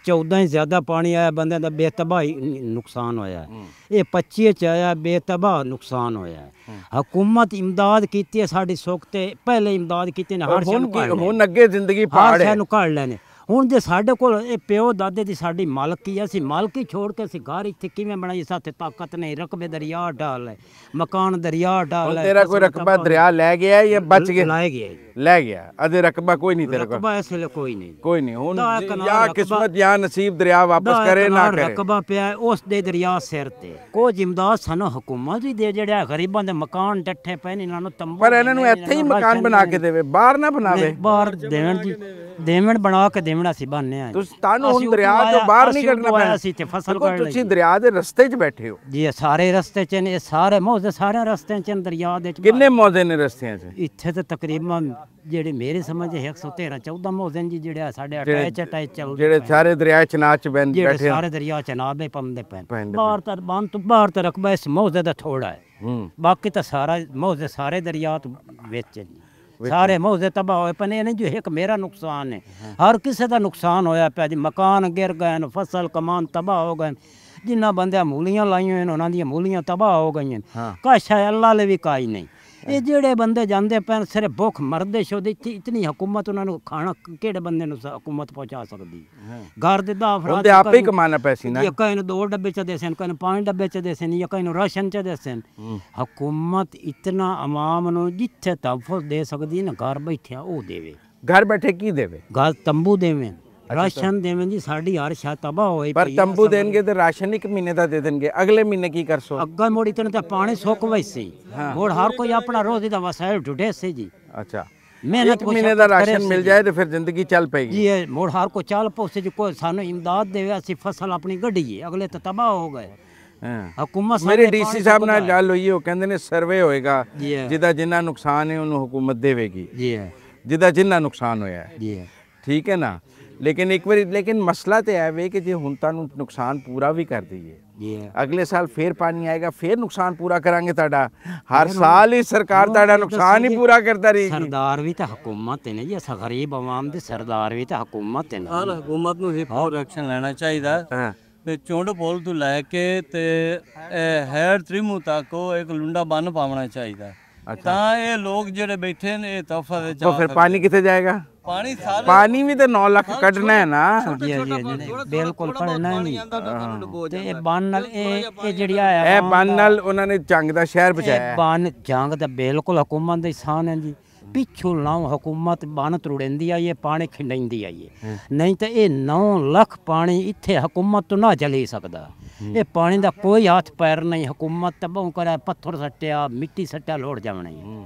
14 ਹੀ ਜ਼ਿਆਦਾ ਪਾਣੀ ਆਇਆ, ਬੰਦਿਆਂ ਦਾ ਬੇਤਬਾਹੀ ਨੁਕਸਾਨ ਹੋਇਆ ਹੈ। ਇਹ 25 ਚ ਆਇਆ, ਬੇਤਬਾਹ ਨੁਕਸਾਨ ਹੋਇਆ ਹੈ। ਹਕੂਮਤ ਇਮਦਾਦ ਕੀਤੀ ਹੈ ਸਾਡੀ ਸੁੱਖ ਤੇ, ਪਹਿਲੇ ਇਮਦਾਦ ਕੀਤੀ ਨੇ, ਹਰ हुन ਸ਼ੈ हुन अगे जिंदगी ਹਰ पहाड़ ਸ਼ੈ है। ਨੂੰ ਕੱਢ ਲੈਣੇ। ਹੁਣ ਜੇ ਸਾਡੇ ਕੋਲ ਇਹ ਪਿਓ ਦਾਦੇ ਦੀ ਸਾਡੀ ਮਾਲਕੀ ਹੈ, ਅਸੀਂ ਮਾਲਕੀ ਛੋੜ ਕੇ ਅਸੀਂ ਘਰ ਇੱਥੇ ਕਿਵੇਂ ਬਣਾਈ? ਸਾਥੇ ਤਾਕਤ ਨਹੀਂ, ਰਕਬੇ ਦਰਿਆ ਢਾਲ ਹੈ, ਮਕਾਨ ਦਰਿਆ ਢਾਲ हुन ਹੈ। तेरा कोई रकबा दरिया ले गया है या बच गया? ਲਾਏ ਗਿਆ ਜੀ। ले गया अदे रकबा कोई नहीं तेरे को? ਰਕਬਾ ਇਸ ਵੇਲੇ ਕੋਈ ਨਹੀਂ। कोई नहीं। हुन ਦਾ ਕਨਾਲ या रकबा- किस्मत या नसीब दरिया वापस करे ना करे। ਰਕਬਾ ਪਿਆ ਹੈ, ਉਸ ਦੇ ਦਰਿਆ ਸਿਰ ਤੇ ਕੁਝ ਇਮਦਾਦ ਸਾਨੂੰ ਹਕੂਮਤ ਵੀ ਦੇ, ਜਿਹੜਾ ਗਰੀਬਾਂ ਦੇ ਮਕਾਨ ਡੱਠੇ ਪਏ ਨੇ, ਇਹਨਾਂ ਨੂੰ ਤੰਬੂ पर ਇਹਨਾਂ ਨੂੰ ਇੱਥੇ ਹੀ ਮਕਾਨ ਬਣਾ ਕੇ ਦੇਵੇ, ਬਾਹਰ ਨਾ ਬਣਾਵੇ। ਬਾਹਰ ਦੇਵਣ ਜੀ, ਦੇਵਣ ਬਣਾ ਕੇ ਦੇਵਣਾ ਸੀ ਬੰਨੇ ਆ। ਤੁਸੀਂ ਤੁਹਾਨੂੰ ਹੁਣ ਦਰਿਆ ਤੋਂ ਬਾਹਰ ਨਹੀਂ ਕੱਢਣਾ ਪੈਣਾ। ਅਸੀਂ ਤੇ ਫਸਲ ਦੇਖੋ, ਕੱਢ ਲਈ ਤੁਸੀਂ ਦਰਿਆ ਦੇ ਰਸਤੇ 'ਚ ਬੈਠੇ ਹੋ। ਜੀ। ਇਹ ਸਾਰੇ ਰਸਤੇ 'ਚ ਨੇ, ਇਹ ਸਾਰੇ ਮੌਜੇ ਸਾਰੇ ਰਸਤੇ 'ਚ ਨੇ, ਦਰਿਆ ਦੇ 'ਚ। ਕਿੰਨੇ ਮੌਜੇ ਨੇ ਰਸਤਿਆਂ 'ਚ? ਇੱਥੇ ਤੇ ਤਕਰੀਬਨ ਜਿਹੜੇ ਮੇਰੇ ਸਮਝ 113-14 ਮੌਜੇ ਨੇ ਜੀ, ਜਿਹੜੇ ਸਾਡੇ ਅਟੈਚ ਚੱਲਦੇ, ਜਿਹੜੇ ਸਾਰੇ ਦਰਿਆ ਚਨਾਬ 'ਚ ਜਿਹੜੇ ਬੈਠੇ ਸਾਰੇ ਦਰਿਆ ਚ ਨਾਬੇ ਪੰਦੇ ਪੈਣ। ਪੈਂਦੇ ਬਾਹਰ ਤਾਂ ਬੰਨ ਤੋਂ ਬਾਹਰ ਤਾਂ ਰਕਬਾ ਇਸ ਮੌਜੇ ਦਾ ਥੋੜਾ ਹੈ। ਹੂੰ। ਬਾਕੀ ਤਾਂ ਸਾਰਾ ਮੌਜੇ ਸਾਰੇ ਦਰਿਆ ਤੋਂ ਵਿੱਚ ਹੈ ਜੀ। ਸਾਰੇ ਮੌਜੇ ਤਬਾਹ ਹੋਏ ਪਏ ਨੇ। ਇਹ ਨਹੀਂ ਜੋ ਇੱਕ ਮੇਰਾ ਨੁਕਸਾਨ ਹੈ, ਹਰ ਕਿਸੇ ਦਾ ਨੁਕਸਾਨ ਹੋਇਆ ਪਿਆ ਜੀ। ਮਕਾਨ ਗਿਰ ਗਏ ਨੇ, ਫਸਲ ਕਮਾਨ ਤਬਾਹ ਹੋ ਗਏ, ਜਿਨ੍ਹਾਂ ਬੰਦਿਆਂ ਮੂਲੀਆਂ ਲਾਈਆਂ ਹੋਈਆਂ ਉਹਨਾਂ ਦੀਆਂ ਮੂਲੀਆਂ ਤਬਾਹ ਹੋ ਗਈਆਂ। ਕਾਸ਼ ਹੈ ਅੱਲਾ ਲਈ ਵੀ ਕਾਈ ਨਹੀਂ। ਇਹ ਜਿਹੜੇ ਬੰਦੇ ਜਾਂਦੇ ਪੈਣ ਸਿਰਫ ਭੁੱਖ ਮਰਦੇ ਸ਼ੋਦੇ, ਇਤਨੀ ਹਕੂਮਤ ਉਹਨਾਂ ਨੂੰ ਖਾਣਾ ਕਿਹੜੇ ਬੰਦੇ ਨੂੰ ਹਕੂਮਤ ਪਹੁੰਚਾ ਸਕਦੀ? ਘਰ ਦੇ ਦਾ ਅਫਰਾਦ ਆਪੇ ਹੀ ਕਮਾਣਾ ਪੈਸੀ ਨਾ। ਕਈ ਨੂੰ 2 ਡੱਬੇ ਚ ਦੇ ਸਨ, ਕਈ ਨੂੰ 5 ਡੱਬੇ ਚ ਦੇ ਸਨ, ਜਾਂ ਕਈ ਨੂੰ ਰਾਸ਼ਨ ਚ ਦੇ ਸਨ। ਹਕੂਮਤ ਇਤਨਾ ਆਵਾਮ ਨੂੰ ਜਿੱਥੇ ਤਹਫੁਜ਼ ਦੇ ਸਕਦੀ ਨਾ, ਘਰ ਬੈਠਿਆ ਉਹ ਦੇਵੇ। ਘਰ ਬੈਠੇ ਕੀ ਦੇਵੇ? ਘਰ ਤੰਬੂ ਦੇਵੇ, ਰਾਸ਼ਨ ਦੇਵੇਂ ਜੀ। ਸਾਡੀ ਹਰ ਸ਼ਾ ਤਬਾਹ ਹੋਈ ਪਰ ਤੰਬੂ ਦੇਣਗੇ ਤੇ ਰਾਸ਼ਨ 1 ਮਹੀਨੇ ਦਾ ਦੇ ਦੇਣਗੇ, ਅਗਲੇ ਮਹੀਨੇ ਕੀ ਕਰਸੋ? ਅੱਗਾ ਮੋੜੀ ਤਾਂ ਪਾਣੀ ਸੁੱਕ ਵੈਸੇ ਮੋੜ ਹਰ ਕੋਈ ਆਪਣਾ ਰੋਜ਼ੀ ਦਾ ਵਸਾਇਲ ਢੂੰਢੇ ਸੀ ਜੀ। ਅੱਛਾ, ਮਿਹਨਤ 1 ਮਹੀਨੇ ਦਾ ਰਾਸ਼ਨ ਮਿਲ ਜਾਏ ਤੇ ਫਿਰ ਜ਼ਿੰਦਗੀ ਚੱਲ ਪਏਗੀ ਜੀ। ਇਹ ਮੋੜ ਹਰ ਕੋਈ ਚੱਲ ਪੋਸੇ ਜੀ, ਕੋਈ ਸਾਨੂੰ ਇਮਦਾਦ ਦੇਵੇ, ਅਸੀਂ ਫਸਲ ਆਪਣੀ ਗੱਡੀਏ। ਅਗਲੇ ਤਾਂ ਤਬਾਹ ਹੋ ਗਏ। ਹਕੂਮਤ ਮੇਰੇ ਡੀਸੀ ਸਾਹਿਬ ਨਾਲ ਗੱਲ ਹੋਈ, ਉਹ ਕਹਿੰਦੇ ਨੇ ਸਰਵੇ ਹੋਏਗਾ, ਜੀ ਜਿਹਦਾ ਜਿੰਨਾ ਨੁਕਸਾਨ ਹੈ ਉਹਨੂੰ ਹਕੂਮਤ ਦੇਵੇਗੀ, ਜੀ ਜਿਹਦਾ ਜਿੰਨਾ ਨੁਕਸਾਨ ਹੋਇਆ ਹੈ। ਜੀ ਠੀਕ ਹੈ ਨਾ। ਲੇਕਿਨ ਇੱਕ ਵਾਰੀ ਲੇਕਿਨ ਮਸਲਾ ਤੇ ਹੈ ਵੇ ਕਿ ਜੇ ਹੁਣ ਤੁਹਾਨੂੰ ਨੁਕਸਾਨ ਪੂਰਾ ਵੀ ਕਰ ਦਈਏ, ਜੀ ਅਗਲੇ ਸਾਲ ਫੇਰ ਪਾਣੀ ਆਏਗਾ, ਫੇਰ ਨੁਕਸਾਨ ਪੂਰਾ ਕਰਾਂਗੇ ਤੁਹਾਡਾ। ਹਰ ਸਾਲ ਹੀ ਸਰਕਾਰ ਤੁਹਾਡਾ ਨੁਕਸਾਨ ਹੀ ਪੂਰਾ ਕਰਦਾ ਰਹੇਗੀ। ਸਰਦਾਰ ਵੀ ਤਾਂ ਹਕੂਮਤ ਨੇ ਜੀ, ਅਸਾਂ ਗਰੀਬ ਆਵਾਮ ਦੇ ਸਰਦਾਰ ਵੀ ਤਾਂ ਹਕੂਮਤ ਨੇ। ਹਰ ਹਕੂਮਤ ਨੂੰ ਇਹ ਹੋਰ ਐਕਸ਼ਨ ਲੈਣਾ ਚਾਹੀਦਾ ਹਾਂ। ਤੇ ਚੁੰਡ ਪੁਲ ਤੋਂ ਲੈ ਕੇ ਤੇ ਹੈਰ ਤ੍ਰਿਮੂ ਤੱਕ ਉਹ ਇੱਕ ਲੁੰਡਾ ਬੰਨ ਪਾਉਣਾ ਚਾਹੀਦਾ, ਤਾਂ ਇਹ ਲੋਕ ਜਿਹੜੇ ਬੈਠੇ ਨੇ ਇਹ ਤੋਹਫਾ ਵਿੱਚ तो फिर पानी कितने जाएगा? ਪਾਣੀ ਸਾਰੇ पानी भी तो 9 लाख ਕੱਢਣਾ ਹੈ ਨਾ। ਜੀ ਬਿਲਕੁਲ ਪੜਨਾ ਨਹੀਂ। ਤੇ ਇਹ ਬੰਨ ਨਾਲ ਇਹ ਜਿਹੜੀ ਆ ਇਹ ਬੰਨ ਨਾਲ ਉਹਨਾਂ ਨੇ ਜੰਗ ਦਾ ਸ਼ਹਿਰ ਬਚਾਇਆ। ਇਹ ਬੰਨ ਜੰਗ ਦਾ ਬਿਲਕੁਲ ਹਕੂਮਤ ਦਾ ਇਨਸਾਨ ਹੈ ਜੀ। ਪਿੱਛੋਂ ਲਾਉ ਹਕੂਮਤ ਬੰਨ ਤਰੁੜੈਂਦੀ ਆਈ ਹੈ, ਪਾਣੀ ਖਿੰਡਾਉਂਦੀ ਆਈ ਹੈ। ਨਹੀਂ ਤਾਂ ਇਹ 9 ਲੱਖ ਪਾਣੀ ਇੱਥੇ ਹਕੂਮਤ ਤੋਂ ਨਾ ਚਲੀ ਸਕਦਾ। ਇਹ ਪਾਣੀ ਦਾ ਕੋਈ ਹੱਥ ਪੈਰ ਨਹੀਂ। ਹਕੂਮਤ ਤਾਂ ਬਹੁ ਕਰਾ ਪੱਥਰ ਸੱਟਿਆ, ਮਿੱਟੀ ਸੱਟਿਆ, ਲੋੜ ਜਾਵਣਾ ਹੀ।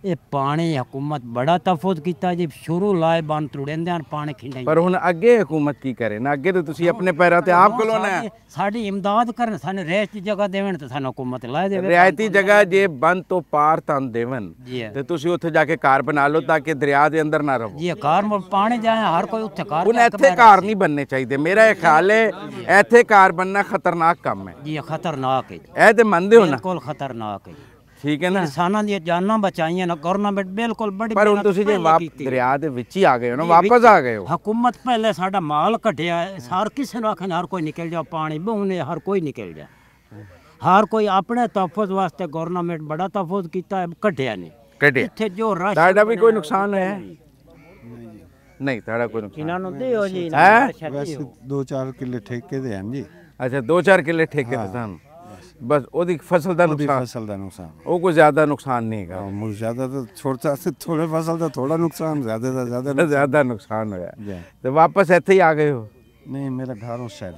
ਇਹ ਪਾਣੀ ਹਕੂਮਤ ਬੜਾ ਤਫੂਜ਼ ਕੀਤਾ ਜੀ। ਸ਼ੁਰੂ ਲਾਏ ਬੰਨ ਤਰੁੜੈਂਦੇ ਹਨ, ਪਾਣੀ ਖਿੰਡਾਈ। ਪਰ ਹੁਣ ਅੱਗੇ ਹਕੂਮਤ ਕੀ ਕਰੇ ਨਾ? ਅੱਗੇ ਤਾਂ ਤੁਸੀਂ ਆਪਣੇ ਪੈਰਾਂ ਤੇ ਆਪ ਖਲੋਣਾ ਹੈ। ਸਾਡੀ ਇਮਦਾਦ ਕਰਨ, ਸਾਨੂੰ ਰਿਆਇਤੀ ਜਗ੍ਹਾ ਦੇਵਣ ਤੇ ਸਾਨੂੰ ਹਕੂਮਤ ਲਾ ਦੇਵੇ। ਰਿਆਇਤੀ ਜਗ੍ਹਾ ਜੇ ਬੰਨ ਤੋਂ ਪਾਰ ਤੁਹਾਨੂੰ ਦੇਵਨ ਜੀ ਤੇ ਤੁਸੀਂ ਉੱਥੇ ਜਾ ਕੇ ਘਰ ਬਣਾ ਲਓ ਤਾਂ ਕਿ ਦਰਿਆ ਦੇ ਅੰਦਰ ਨਾ ਰਹੋ। ਜੀ ਘਰ ਮੋਂ ਪਾਣੀ ਜਾਏ, ਹਰ ਕੋਈ ਉੱਥੇ ਘਰ ਹੁਣ ਇੱਥੇ ਘਰ ਨਹੀਂ ਬਣਨੇ ਚਾਹੀਦੇ। ਮੇਰਾ ਇਹ ਖਿਆਲ ਹੈ ਇੱਥੇ ਘਰ ਬਣਨਾ ਖਤਰਨਾਕ ਕੰਮ ਹੈ। ਜੀ ਖਤਰਨਾਕ ਹੈ ਜੀ, ਇਹ ਤੇ ਮੰਨਦੇ ਹੋ ਨਾ? ਬਿਲਕੁਲ ਖਤਰਨਾਕ ਹੈ ਜੀ। ਠੀਕ ਹੈ ਨਾ। ਇਨਸਾਨਾਂ ਦੀਆਂ ਜਾਨਾਂ ਬਚਾਈਆਂ ਨਾ ਗਵਰਨਮੈਂਟ, ਬਿਲਕੁਲ ਬੜੀ। ਪਰ ਹੁਣ ਤੁਸੀਂ ਜੇ ਦਰਿਆ ਦੇ ਵਿੱਚ ਹੀ ਆ ਗਏ ਹੋ ਨਾ, ਵਾਪਸ ਆ ਗਏ ਹੋ। ਹਕੂਮਤ ਪਹਿਲੇ ਸਾਡਾ ਮਾਲ ਕੱਢਿਆ, ਸਾਰ ਕਿਸੇ ਨੂੰ ਆਖਣ ਹਰ ਕੋਈ ਨਿਕਲ ਜਾ, ਪਾਣੀ ਬਹੁਨੇ ਹਰ ਕੋਈ ਨਿਕਲ ਜਾ। ਹਰ ਕੋਈ ਆਪਣੇ ਤਹਫੁਜ਼ ਵਾਸਤੇ ਗਵਰਨਮੈਂਟ ਬੜਾ ਤਹਫੁਜ਼ ਕੀਤਾ, ਕੱਢਿਆ ਨਹੀਂ। ਕੱਢਿਆ ਇੱਥੇ ਜੋ ਰਸ਼ ਤੁਹਾਡਾ ਵੀ ਕੋਈ ਨੁਕਸਾਨ ਹੋਇਆ? ਨਹੀਂ, ਤੁਹਾਡਾ ਕੋਈ ਨੁਕਸਾਨ ਇਹਨਾਂ ਨੂੰ ਦਿਓ ਜੀ। ਵੈਸੇ 2-4 ਕਿੱਲੇ ਠੇਕੇ ਦੇ ਹਨ ਜੀ। ਅੱਛਾ, 2-4 ਕਿੱਲੇ ਠੇਕੇ ਤੇ ਸਨ। ਬਸ ਉਹਦੀ ਫਸਲ ਦਾ ਨੁਕਸਾਨ? ਫਸਲ ਦਾ ਨੁਕਸਾਨ ਉਹ ਕੋਈ ਜ਼ਿਆਦਾ ਨੁਕਸਾਨ ਨਹੀਂ ਹੈਗਾ। ਮੁਝ ਜ਼ਿਆਦਾ ਤਾਂ ਛੋਟਾ ਸੇ ਥੋੜੇ ਫਸਲ ਦਾ ਥੋੜਾ ਨੁਕਸਾਨ, ਜ਼ਿਆਦਾ ਦਾ ਜ਼ਿਆਦਾ ਜ਼ਿਆਦਾ ਨੁਕਸਾਨ ਹੋਇਆ ਜੀ। ਤੇ ਵਾਪਸ ਇੱਥੇ ਹੀ ਆ ਗਏ ਹੋ? ਨਹੀਂ, ਮੇਰਾ ਘਰ ਉਸ ਸਾਈਡ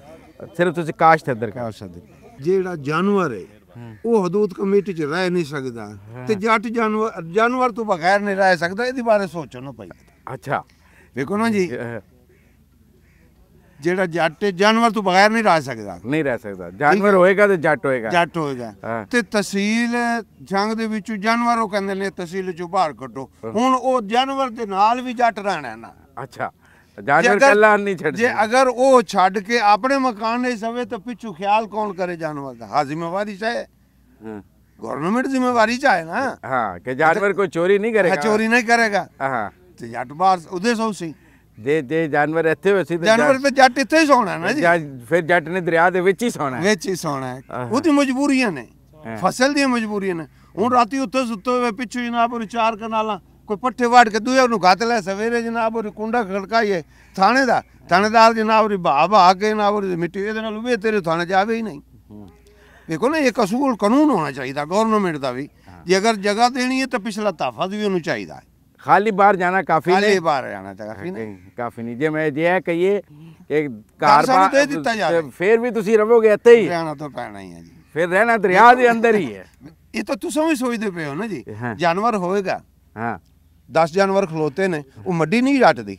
ਸਿਰਫ ਤੁਸੀਂ ਕਾਸ਼ਤ ਇੱਧਰ ਕਾਸ਼ ਦੇ। ਜਿਹੜਾ ਜਾਨਵਰ ਹੈ वो हदूद कमेटी च रह नहीं सकता ते जट जानवर तो बगैर नहीं रह सकता। इहदे बारे सोचो ना भाई। अच्छा देखो ना जी, जेड़ा जट जानवर तो बगैर नहीं रह सकता, नहीं रह सकता। जानवर होएगा तो जट होएगा, जट होएगा। ते तहसील जंग दे विचों जानवर कहंदे ने तहसील चों बाहर कड्डो। हुण ओ जानवर दे नाल भी जट रहना ना। अच्छा, जानवर कल्ला नहीं छड़ जे अगर वो छड़ के अपने मकान नहीं सवे तो पिछू ख्याल कौन करे जानवर का? हाँ, जिम्मेवारी चाहे गवर्नमेंट जिम्मेवारी चाहे ना। हाँ, कि जानवर कोई चोरी नहीं करेगा। चोरी नहीं करेगा। हाँ, तो जट बाहर उदे सौ सी जे जानवर इत्थे होए सी जानवर पे जट इत्थे ही सोना ना जी। फिर जट ने दरिया दे विच ही सोना है, विच ही सोना है। ओदी मजबूरियां ने, फसल दी मजबूरियां ने। हुण राती उत्थे सुत्ते होए पिछू जनाब और 4 कनालां कोई पट्ठे वाड़ के दूए ओनू गत ले, सवेरे जनाब और कुंडा खड़काइए थाने दा, थानेदार जनाब और भा के जनाब और मिट्टी इहदे नाल वे तेरे थाने जावे ही नहीं। देखो ना, एक असूल कानून होना चाहिए गवर्नमेंट का भी। जे अगर जगह देनी है तो पिछला तहफाज भी उन्हें चाहिए। खाली बाहर जाना काफी नहीं, खाली बाहर जाना काफी नहीं, काफी नहीं। जे मैं जे कहिए कि कार दे दिता जाए फिर भी तुसी रहोगे इत्थे ही, रहना तो पैना ही है जी। फिर रहना दरिया दे अंदर ही है। ये तो तुम भी सोचते पे हो ना जी। जानवर होएगा, हाँ 10 जानवर खलोते ने, वो मड्डी नहीं जाटदी,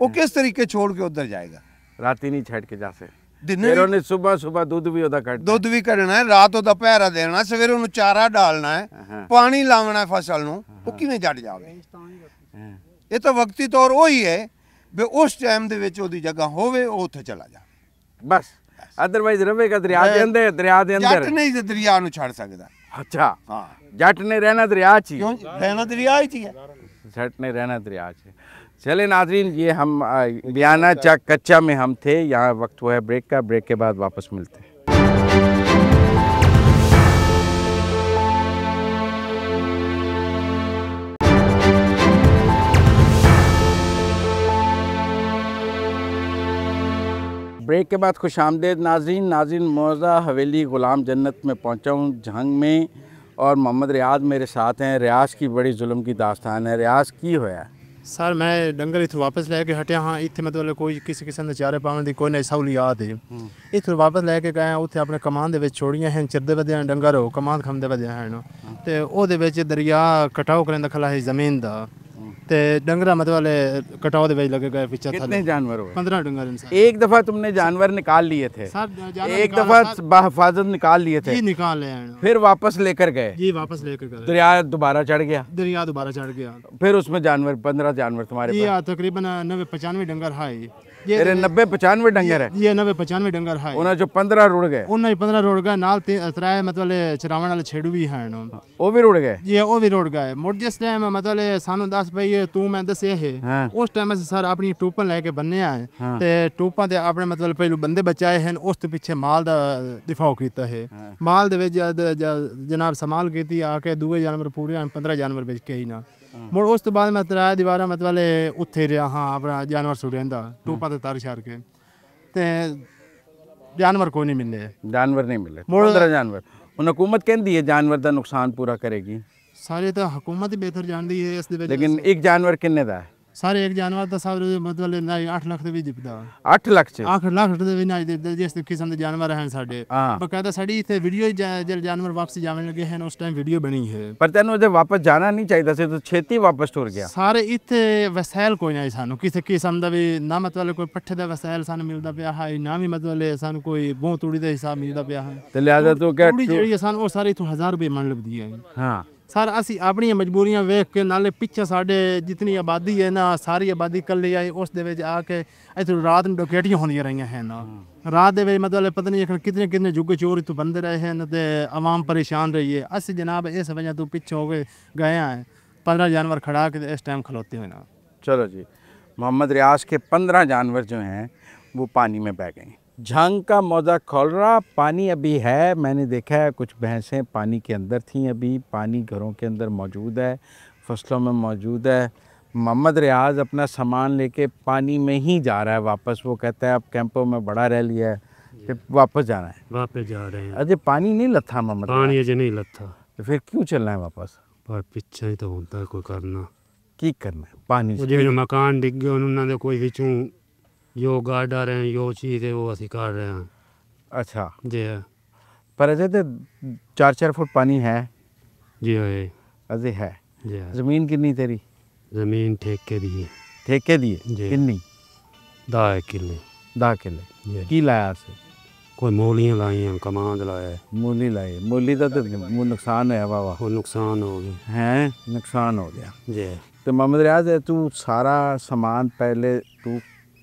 वो किस तरीके छोड़ के उधर जाएगा? राती नहीं छड़ के जासे, दिन फिर उन्हें सुबह सुबह दूध भी ओदा कट, दूध भी करना है, रात ओदा पहरा देना, सवेरे उन्हें चारा डालना है, पानी लावना है फसल नूं, वो किवें जट जावे? ये तो वक्ती तौर वही है भी उस टाइम दे विच ओदी जगह होवे, ओ उत्थे चला जावे बस। अदरवाइज रहेगा दरिया दे अंदर, दरिया दे अंदर जट नहीं दरिया नूं छड़ सकदा। अच्छा, हाँ, जट ने रहना दरिया च ही, क्यों रहना दरिया च ही है, जट ने रहना दरिया च। चले नाज़रीन, ये हम बियाना चक कच्चा में हम थे। यहाँ वक्त हुआ है ब्रेक का, ब्रेक के बाद वापस मिलते हैं। ब्रेक के बाद खुश आमदेद नाज़रीन मौज़ा हवेली ग़ुलाम जन्नत में पहुँचा हूँ जंग में, और मोहम्मद रियाज मेरे साथ हैं। रियाज की बड़ी जुल्म की दास्तान है। रियाज की होया सर? मैं डंगर इत्थों वापस लैके हटिया हाँ। इत्थे मतलब कोई किसी किस्म के चारे पावन की कोई नहीं सहूलियात है। इत्थों वापस लैके गए उत्थे अपने कमान दे विच छोड़ियां हैं, चरदे वधे डंगर हो कमान खमदे वधे हैं ते ओदे विच दरिया कटाव करन दा खला है ज़मीन दा ते डंगरा मतलब कटाव दे विच लगे गए पीछे। कितने जानवर हुए? 15 डंगर इंसान। एक दफ़ा तुमने जानवर निकाल लिए थे? एक दफ़ा बाहिफाजत निकाल लिए थे? जी निकाल ले आए। फिर वापस लेकर गए? जी वापस लेकर गए। दरिया दोबारा चढ़ गया? दरिया दोबारा चढ़ गया। फिर उसमें जानवर 15 जानवर तुम्हारे पास? तकरीबन 90-95 डंगर है। ये 90-95 डंगर है? ये 90-95 डंगर है। उन्हें जो 15 रुड़ गए? उन्हें 15 रुड़ गए, नाल 3 मतलब चरावण वाले छेड़ू भी हैं, वो भी रुड़ गए? ये वो भी रुड़ गए। मुड़ जिस टाइम मतलब सानू दस भाई तू मैं दसे है, उस टाइम से सर अपनी टूपन लेके बन्ने आए ते टूपा ते अपने मतलब पहलू बंदे बचाए हैं, उस तो पीछे माल दा दिफा कीता है। माल दे विच जनाब संभाल कीती आके दूए जानवर पूरे 15 जानवर बेच के ही ना मुड़ उस तो बाद मैं 3 दीवारा मतलब उत्थे रहा हाँ अपना जानवर सुरेंदा टूपा ते तार छार के ते जानवर कोई नहीं मिले। जानवर नहीं मिले? 15 जानवर। उन हुकूमत कहती है जानवर का नुकसान पूरा करेगी? सारे तो हुकूमत ही बेहतर जानती है इस दे। लेकिन एक जानवर किन्ने दा है? सारे एक जानवर तो सब मतलब 8 लाख भी दिखदा। 8 लाख च? 8 लाख भी ना जिस किस्म के जानवर हैं साडे। बकायदा साडी इथे वीडियो जब जानवर वापस जाने लगे हैं उस टाइम वीडियो बनी है। पर तेन उधर वापस जाना नहीं चाहिए से, तो छेती वापस टुर गया। सारे इथे वसैल कोई नहीं सानू किसी किस्म दा भी ना मतलब कोई पट्ठे दा वसैल सानू मिलदा पिया है, ना भी मतलब सानू कोई बहुत तूड़ी दे हिसाब मिलदा पिया है। ते लिहाजा तो क्या तूड़ी जेड़ी सानू वो सारे इथों 1000 रुपए मन लगदी है। हां सर असी अपनी मजबूरियां वेख के नाले पिछे साडे जितनी आबादी है ना सारी आबादी कल्ली आई उस दे विच आके इथों रात में डकैतियां होंदियां रहियां हैं ना। रात दे विच मतलब पता नहीं कितने कितने जुगे चोर इथों बंदे रहे हैं ते आवाम परेशान रही है। असी जनाब इस वजह तो पीछे हो गए हैं 15 जानवर खड़ा के इस टाइम खलोते हुए ना। चलो जी, मोहम्मद रियाज के 15 जानवर जो हैं वो पानी में बह गए। झंग का मौजा खोल रहा, पानी अभी है, मैंने देखा है कुछ भैंसें पानी के अंदर थीं, अभी पानी घरों के अंदर मौजूद है, फसलों में मौजूद है। मोहम्मद रियाज अपना सामान लेके पानी में ही जा रहा है वापस। वो कहता है अब कैंपों में बड़ा रह लिया है, फिर वापस जाना है। वापस जा रहे हैं। अजय पानी नहीं लथा मोहम्मद? पानी अजय नहीं लथा। तो फिर क्यों चलना है वापस? पर पीछे ही तो होता है कोई करना की करना है पानी से। जो मकान डिग गए उन्होंने कोई बिचू यो गार्ड आ रहे हैं यो चीज़ है वो असी कर रहे हैं। अच्छा जी पर अजय तो 4-4 फुट पानी है जी होए अजय है। जी जमीन कितनी तेरी? जमीन ठेके दी है। ठेके दी है जी। कितनी? 10 किले 10 किले। जी। की लाया से? कोई मूलियां लाइयां कमांद लाया मूली लाई। मूली का तो नुकसान है वाह वो नुकसान हो गया हैं, नुकसान हो गया जी। तो मोहम्मद रियाज तू सारा सामान पहले तू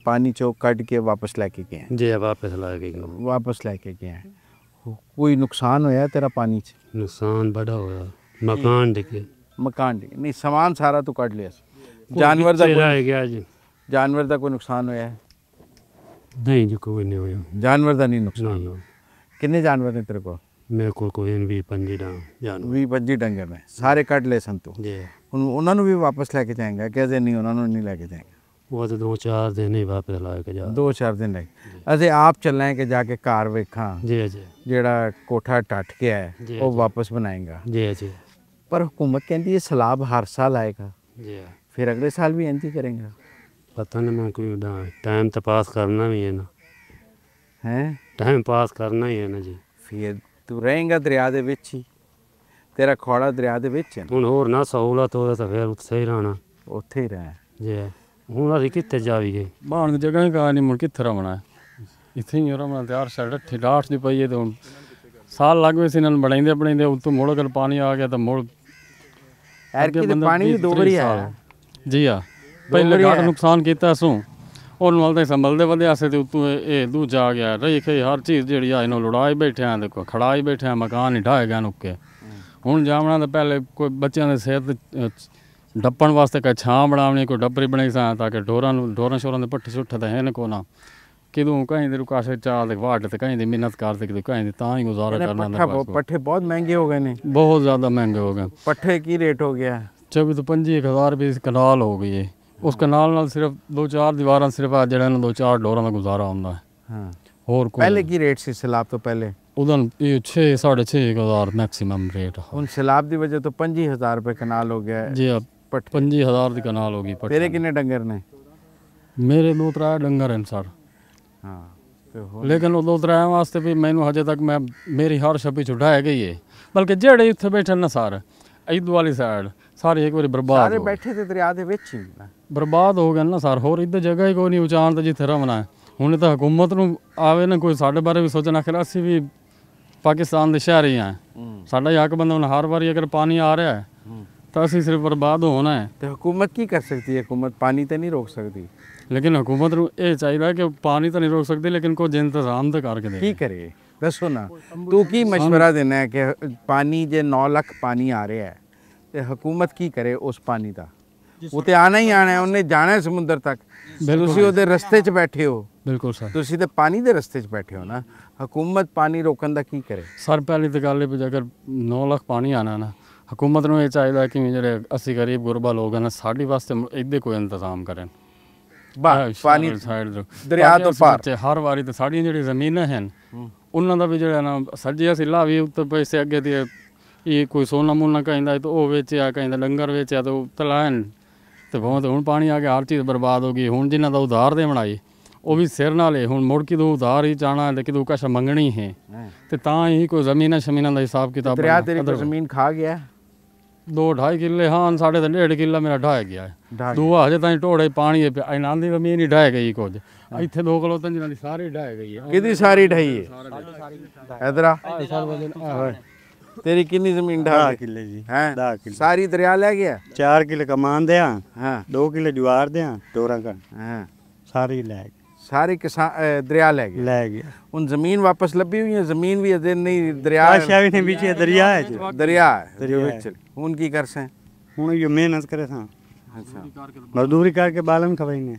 पानी चो कट के वापस लेके गया? जी वापस ला के गया। वापस लेके गया। कोई नुकसान होया तेरा पानी च? नुकसान बड़ा होया, मकान डिगे। मकान डिगे नहीं, सामान सारा तू कट लिया? जानवर का रह गया जी। जानवर का कोई नुकसान होया है? नहीं जी कोई नहीं होया। जानवर का नहीं नुकसान? नहीं। कितने जानवर ने तेरे को? मेरे को कोई 20-25 जानवर। 20-25 डंगर ने सारे कट ले सन तू? जी। उन्होंने भी वापस लेके जाएंगे? कैसे नहीं, उन्होंने नहीं लेके जाएंगे? वो तो 2-4 दिन ही वापस ला के जा। 2-4 दिन लगे। असे आप चलना है कि जाके कार वेखा जी जी जेड़ा कोठा टट गया है जी, वो जी। वापस बनाएगा? जी जी। पर हुकूमत कहती है सैलाब हर साल आएगा, जी फिर अगले साल भी इंतज़ार करेंगे? पता नहीं, मैं कोई टाइम तो पास करना भी है ना। हैं टाइम पास करना ही है ना जी। फिर तू रहेगा दरिया दे विच ही, तेरा खोड़ा दरिया दे विच है ਹੁਣ ਹੋਰ ਨਾ ਸਹੂਲਤ ਹੋਵੇ ਤਾਂ ਫਿਰ ਉੱਥੇ ਹੀ ਰਹਿਣਾ। ਉੱਥੇ ਹੀ ਰਹਿ। ਜੀ ਹੁਣ ਅਸੀਂ ਕਿੱਥੇ ਜਾਵੀਏ? ਬਾਹਣ ਦੀ ਜਗ੍ਹਾ ਹੀ ਕਾ ਨਹੀਂ, ਮੁੜ ਕਿੱਥੇ ਰਵਣਾ ਇੱਥੇ ਹੀ ਰਵਣਾ। ਤਿਆਰ ਸਾਡਾ ਠਿਡਾਠ ਦੀ ਪਈ ਹੈ ਤੇ ਹੁਣ ਸਾਲ ਲੱਗ ਗਏ ਸੀ ਇਹਨਾਂ ਨੂੰ ਬਣਾਉਂਦੇ ਬਣਾਉਂਦੇ, ਉੱਤੋਂ ਮੁੜ ਅਗਰ ਪਾਣੀ ਆ ਗਿਆ ਤਾਂ ਮੁੜ ਐਰਕੀ ਤੇ ਪਾਣੀ ਵੀ ਦੋ ਵਾਰੀ ਆਇਆ ਜੀ। ਆ ਪਹਿਲੇ ਘਾਟ ਨੁਕਸਾਨ ਕੀਤਾ ਸੋ ਉਹਨੂੰ ਨਾਲ ਤਾਂ ਸੰਭਲਦੇ ਵਧਿਆ ਸੇ ਤੇ ਉੱਤੋਂ ਇਹ ਦੂਜਾ ਆ ਗਿਆ ਰਹੀ ਕਿ ਹਰ ਚੀਜ਼ ਜਿਹੜੀ ਆ ਇਹਨੂੰ ਲੁੜਾਈ ਬੈਠੇ ਆ, ਦੇਖੋ ਖੜਾਈ ਬੈਠੇ ਆ, ਮਕਾਨ ਹੀ ਢਾਏ ਗਏ ਨੁੱਕੇ। ਹੁਣ ਜਾਵਣਾ ਤਾਂ ਪਹਿਲੇ ਕੋਈ ਬੱਚਿਆਂ ਦੇ ਸਿਹਤ ਡੱਪਣ ਵਾਸਤੇ ਕੋਈ ਛਾਂ ਬਣਾਉਣੀ, ਕੋਈ ਡੱਬਰੀ ਬਣਾਈ ਸਾਂ ਤਾਂ ਕਿ ਢੋਰਾਂ ਸ਼ੋਰਾਂ ਦੇ ਪੱਠੇ ਸੁੱਠੇ ਤਾਂ ਹੈ ਨਾ ਕੋ ਨਾ ਕਿਦੋਂ ਕਹੀਂ ਦੇ ਰੁਕਾਸ਼ੇ ਚਾਲ ਦੇ ਵਾਟ ਤੇ ਕਹੀਂ ਦੀ ਮਿਹਨਤ ਕਰਦੇ ਕਿਦੋਂ ਕਹੀਂ ਦੀ ਤਾਂ ਹੀ ਗੁਜ਼ਾਰਾ ਕਰਨਾ ਹੁੰਦਾ। ਪੱਠੇ ਬਹੁਤ ਮਹਿੰਗੇ ਹੋ ਗਏ ਨੇ, ਬਹੁਤ ਜ਼ਿਆਦਾ ਮਹਿੰਗੇ ਹੋ ਗਏ। ਪੱਠੇ ਕੀ ਰੇਟ ਹੋ ਗਿਆ? 24 ਤੋਂ 25,000 ਰੁਪਏ ਇਸ ਕਨਾਲ ਹੋ ਗਈ ਹੈ। ਉਸ ਕਨਾਲ ਨਾਲ ਸਿਰਫ 2-4 ਦੀਵਾਰਾਂ ਸਿਰਫ ਆ ਜਿਹੜਾ 2-4 ਢੋਰਾਂ ਦਾ ਗੁਜ਼ਾਰਾ ਹੁੰਦਾ ਹੈ। ਹਾਂ ਹੋਰ ਕੋਈ ਪਹਿਲੇ ਕੀ ਰੇਟ ਸੀ ਸੈਲਾਬ ਤੋਂ ਪਹਿਲੇ? ਉਹਦਾ ਇਹ 6-6,500 ਮੈਕਸਿਮਮ ਰੇਟ। ਹੁਣ ਸੈਲਾਬ ਦੀ ਵਜ੍ਹਾ ਤੋਂ 25,000 ਰੁਪਏ ਕਨਾਲ ਹੋ ਗਿਆ ਜੀ। 25,000 ਦੀ ਕਨਾਲ ਹੋ ਗਈ। ਤੇਰੇ ਕਿੰਨੇ ਡੰਗਰ ਨੇ? ਮੇਰੇ 2-3 ਡੰਗਰ ਹਨ ਸਰ। ਹਾਂ ਲੇਕਿਨ ਉਹ 2-3 ਵਾਸਤੇ ਵੀ ਮੈਨੂੰ ਹਜੇ ਤੱਕ ਮੇਰੀ ਹਰ ਛੱਪੀ ਛੁਡਾਇਆ ਗਈ ਹੈ। ਬਲਕਿ ਜਿਹੜੇ ਇੱਥੇ ਬੈਠੇ ਨਾ ਸਰ ਇੱਧਰ ਵਾਲੀ ਸਾਈਡ ਸਾਰੇ ਇੱਕ ਵਾਰੀ ਬਰਬਾਦ ਸਾਰੇ ਬੈਠੇ ਤੇ ਦਰਿਆ ਦੇ ਵਿੱਚ ਹੀ ਬਰਬਾਦ ਹੋ ਗਏ ਨਾ ਸਰ। ਹੋਰ ਇੱਧਰ ਜਗ੍ਹਾ ਹੀ ਕੋਈ ਨਹੀਂ ਉਚਾਣ ਤਾਂ ਜਿੱਥੇ ਰਹਿਣਾ ਹੈ। ਹੁਣ ਤਾਂ ਹਕੂਮਤ ਨੂੰ ਆਵੇ ਨਾ ਕੋਈ ਸਾਡੇ ਬਾਰੇ ਵੀ ਸੋਚਣਾ ਕਿ ਅਸੀਂ ਵੀ ਪਾਕਿਸਤਾਨ ਦੇ ਸ਼ਹਿਰੀ ਹਾਂ, ਸਾਡਾ ਹੀ ਹੱਕ ਬੰਦਾ। ਹੁਣ ਹਰ ਵਾਰੀ ਅਗਰ ਪਾਣੀ ਆ ਰਿਹਾ ਹੈ ਤਾਂ ਅਸੀਂ ਸਿਰਫ ਬਰਬਾਦ ਹੋਣਾ ਹੈ। ਤੇ ਹਕੂਮਤ ਕੀ ਕਰ ਸਕਦੀ ਹੈ? ਹਕੂਮਤ ਪਾਣੀ ਤੇ ਨਹੀਂ ਰੋਕ ਸਕਦੀ। ਲੇਕਿਨ ਹਕੂਮਤ ਨੂੰ ਇਹ ਚਾਹੀਦਾ ਕਿ ਪਾਣੀ ਤਾਂ ਨਹੀਂ ਰੋਕ ਸਕਦੀ, ਲੇਕਿਨ ਕੋਈ ਇੰਤਜ਼ਾਮ ਤਾਂ ਕਰਕੇ ਦੇ। ਕੀ ਕਰੇ ਦੱਸੋ ਨਾ, ਤੂੰ ਕੀ ਮਸ਼ਵਰਾ ਦੇਣਾ ਹੈ ਕਿ ਪਾਣੀ ਜੇ 9 ਲੱਖ ਪਾਣੀ ਆ ਰਿਹਾ ਹੈ ਤੇ ਹਕੂਮਤ ਕੀ ਕਰੇ ਉਸ ਪਾਣੀ ਦਾ? ਉਹ ਤੇ ਆਣਾ ਹੀ ਆਣਾ, ਉਹਨੇ ਜਾਣਾ ਸਮੁੰਦਰ ਤੱਕ। ਤੁਸੀਂ ਉਹਦੇ ਰਸਤੇ 'ਚ ਬੈਠੇ ਹੋ। ਬਿਲਕੁਲ ਸਰ, ਤੁਸੀਂ ਤੇ ਪਾਣੀ ਦੇ ਰਸਤੇ 'ਚ ਬੈਠੇ ਹੋ ਨਾ। ਹਕੂਮਤ ਪਾਣੀ ਰੋਕਣ ਦਾ ਕੀ ਕਰੇ? ਸਰ ਪਹਿਲੀ ਤਾਂ ਗੱਲ ਇਹ ਵੀ ਅਗਰ 9 ਲੱਖ ਪਾਣੀ ਆਣਾ ਨਾ, ਹਕੂਮਤ ਨੂੰ ਇਹ ਚਾਹੀਦਾ ਕਿ ਜਿਹੜੇ ਅਸੀਂ ਗਰੀਬ ਗੁਰਬਾ ਲੋਕ ਹਨ ਸਾਡੀ ਵਾਸਤੇ ਇੱਦੇ ਕੋਈ ਇੰਤਜ਼ਾਮ ਕਰਨ। ਪਾਣੀ ਦਰਿਆ ਤੋਂ ਪਾਰ ਹਰ ਵਾਰੀ ਤਾਂ ਸਾਡੀਆਂ ਜਿਹੜੀਆਂ ਜ਼ਮੀਨਾਂ ਹਨ ਉਹਨਾਂ ਦਾ ਵੀ ਜਿਹੜਾ ਨਾ ਸੱਜੇ ਅਸੀਂ ਲਾਵੀ ਉੱਤੇ ਪੈਸੇ ਅੱਗੇ ਦੀ ਇਹ ਕੋਈ ਸੋਨਾ ਮੋਨਾ ਕਹਿੰਦਾ ਤਾਂ ਉਹ ਵੇਚਿਆ, ਕਹਿੰਦਾ ਲੰਗਰ ਵੇਚਿਆ ਤਾਂ ਉਹ ਤਲਾਨ ਤੇ ਬਹੁਤ। ਹੁਣ ਪਾਣੀ ਆ ਗਿਆ, ਹਰ ਚੀਜ਼ ਬਰਬਾਦ ਹੋ ਗਈ। ਹੁਣ ਜਿਨ੍ਹਾਂ ਦਾ ਉਧਾਰ ਦੇ ਬਣਾਈ ਉਹ ਵੀ ਸਿਰ ਨਾਲ ਹੈ। ਹੁਣ ਮੁੜ ਕਿਦੋਂ ਉਧਾਰ ਹੀ ਜਾਣਾ ਹੈ, ਕਿਦੋਂ ਕੁਛ ਮੰਗਣੀ ਹੈ ਤੇ ਤਾਂ ਹੀ ਕੋਈ ਜ਼ਮੀਨਾਂ ਸ਼ਮੀਨਾਂ ਦਾ ਹਿਸਾਬ ਕਿਤਾਬ। ਦਰਿਆ ਤੇਰੀ ਕੋਈ ਜ਼ਮੀਨ ਖਾ ਗਿਆ? 2-2.5 ਕਿੱਲੇ ਹਾਂ, ਸਾਡੇ ਤਾਂ 1.5 ਕਿੱਲਾ ਮੇਰਾ ਢਾਹ ਗਿਆ ਹੈ। ਦੂਆ ਹਜੇ ਤਾਂ ਢੋੜੇ ਪਾਣੀ ਇਹਨਾਂ ਦੀ ਜ਼ਮੀਨ ਹੀ ਢਾਹ ਗਈ ਕੁਝ। ਇੱਥੇ 2 ਕਿਲੋ ਤਾਂ ਜਿਹਨਾਂ ਦੀ ਸਾਰੀ ਢਾਹ ਗਈ ਹੈ। ਕਿਹਦੀ ਸਾਰੀ ਢਾਈ ਹੈ? ਇਧਰ ਆ। तेरी कितनी जमीन? 10 किले जी। हैं 10 किले सारी दरिया ले गया? 4 किले कमान दे। हाँ 2 किले ज्वार दे टोरा का। हाँ सारी ले गए, सारी किसान दरिया ले गया। उन जमीन वापस लभी हुई है? जमीन भी अदे नहीं दरिया भी नहीं बीच दरिया है जी। दरिया है। उन की कर से हुन ये मेहनत करे था। अच्छा मजदूरी करके बालन खवाईने।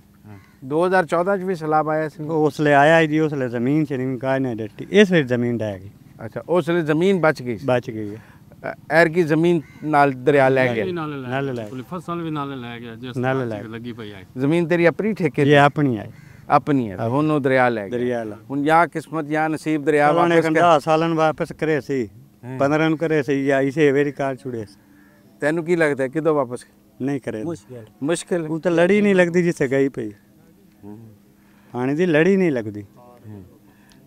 2014 च भी सैलाब आया सी? उसले आया ही जी, उसले जमीन से नहीं का नहीं डटी, इस वे जमीन ढह गई। अच्छा उसले जमीन बच गई? बच गई है। एर की जमीन नाल दरिया ले गया? नाल ले फसल भी नाल ले गया जिस नाल लगी पई है। जमीन तेरी अपनी ठेके? ये अपनी है, अपनी है। हुन वो दरिया ले गया। दरिया ला हुन या किस्मत या नसीब दरिया वापस 10 सालन वापस करे सी, 15 नु करे सी या इसे वेरी कार छुड़े। तेनू की लगता है किदो वापस नहीं करे? मुश्किल वो तो लड़ी नहीं लगती जिससे गई पई। पानी दी लड़ी नहीं लगती।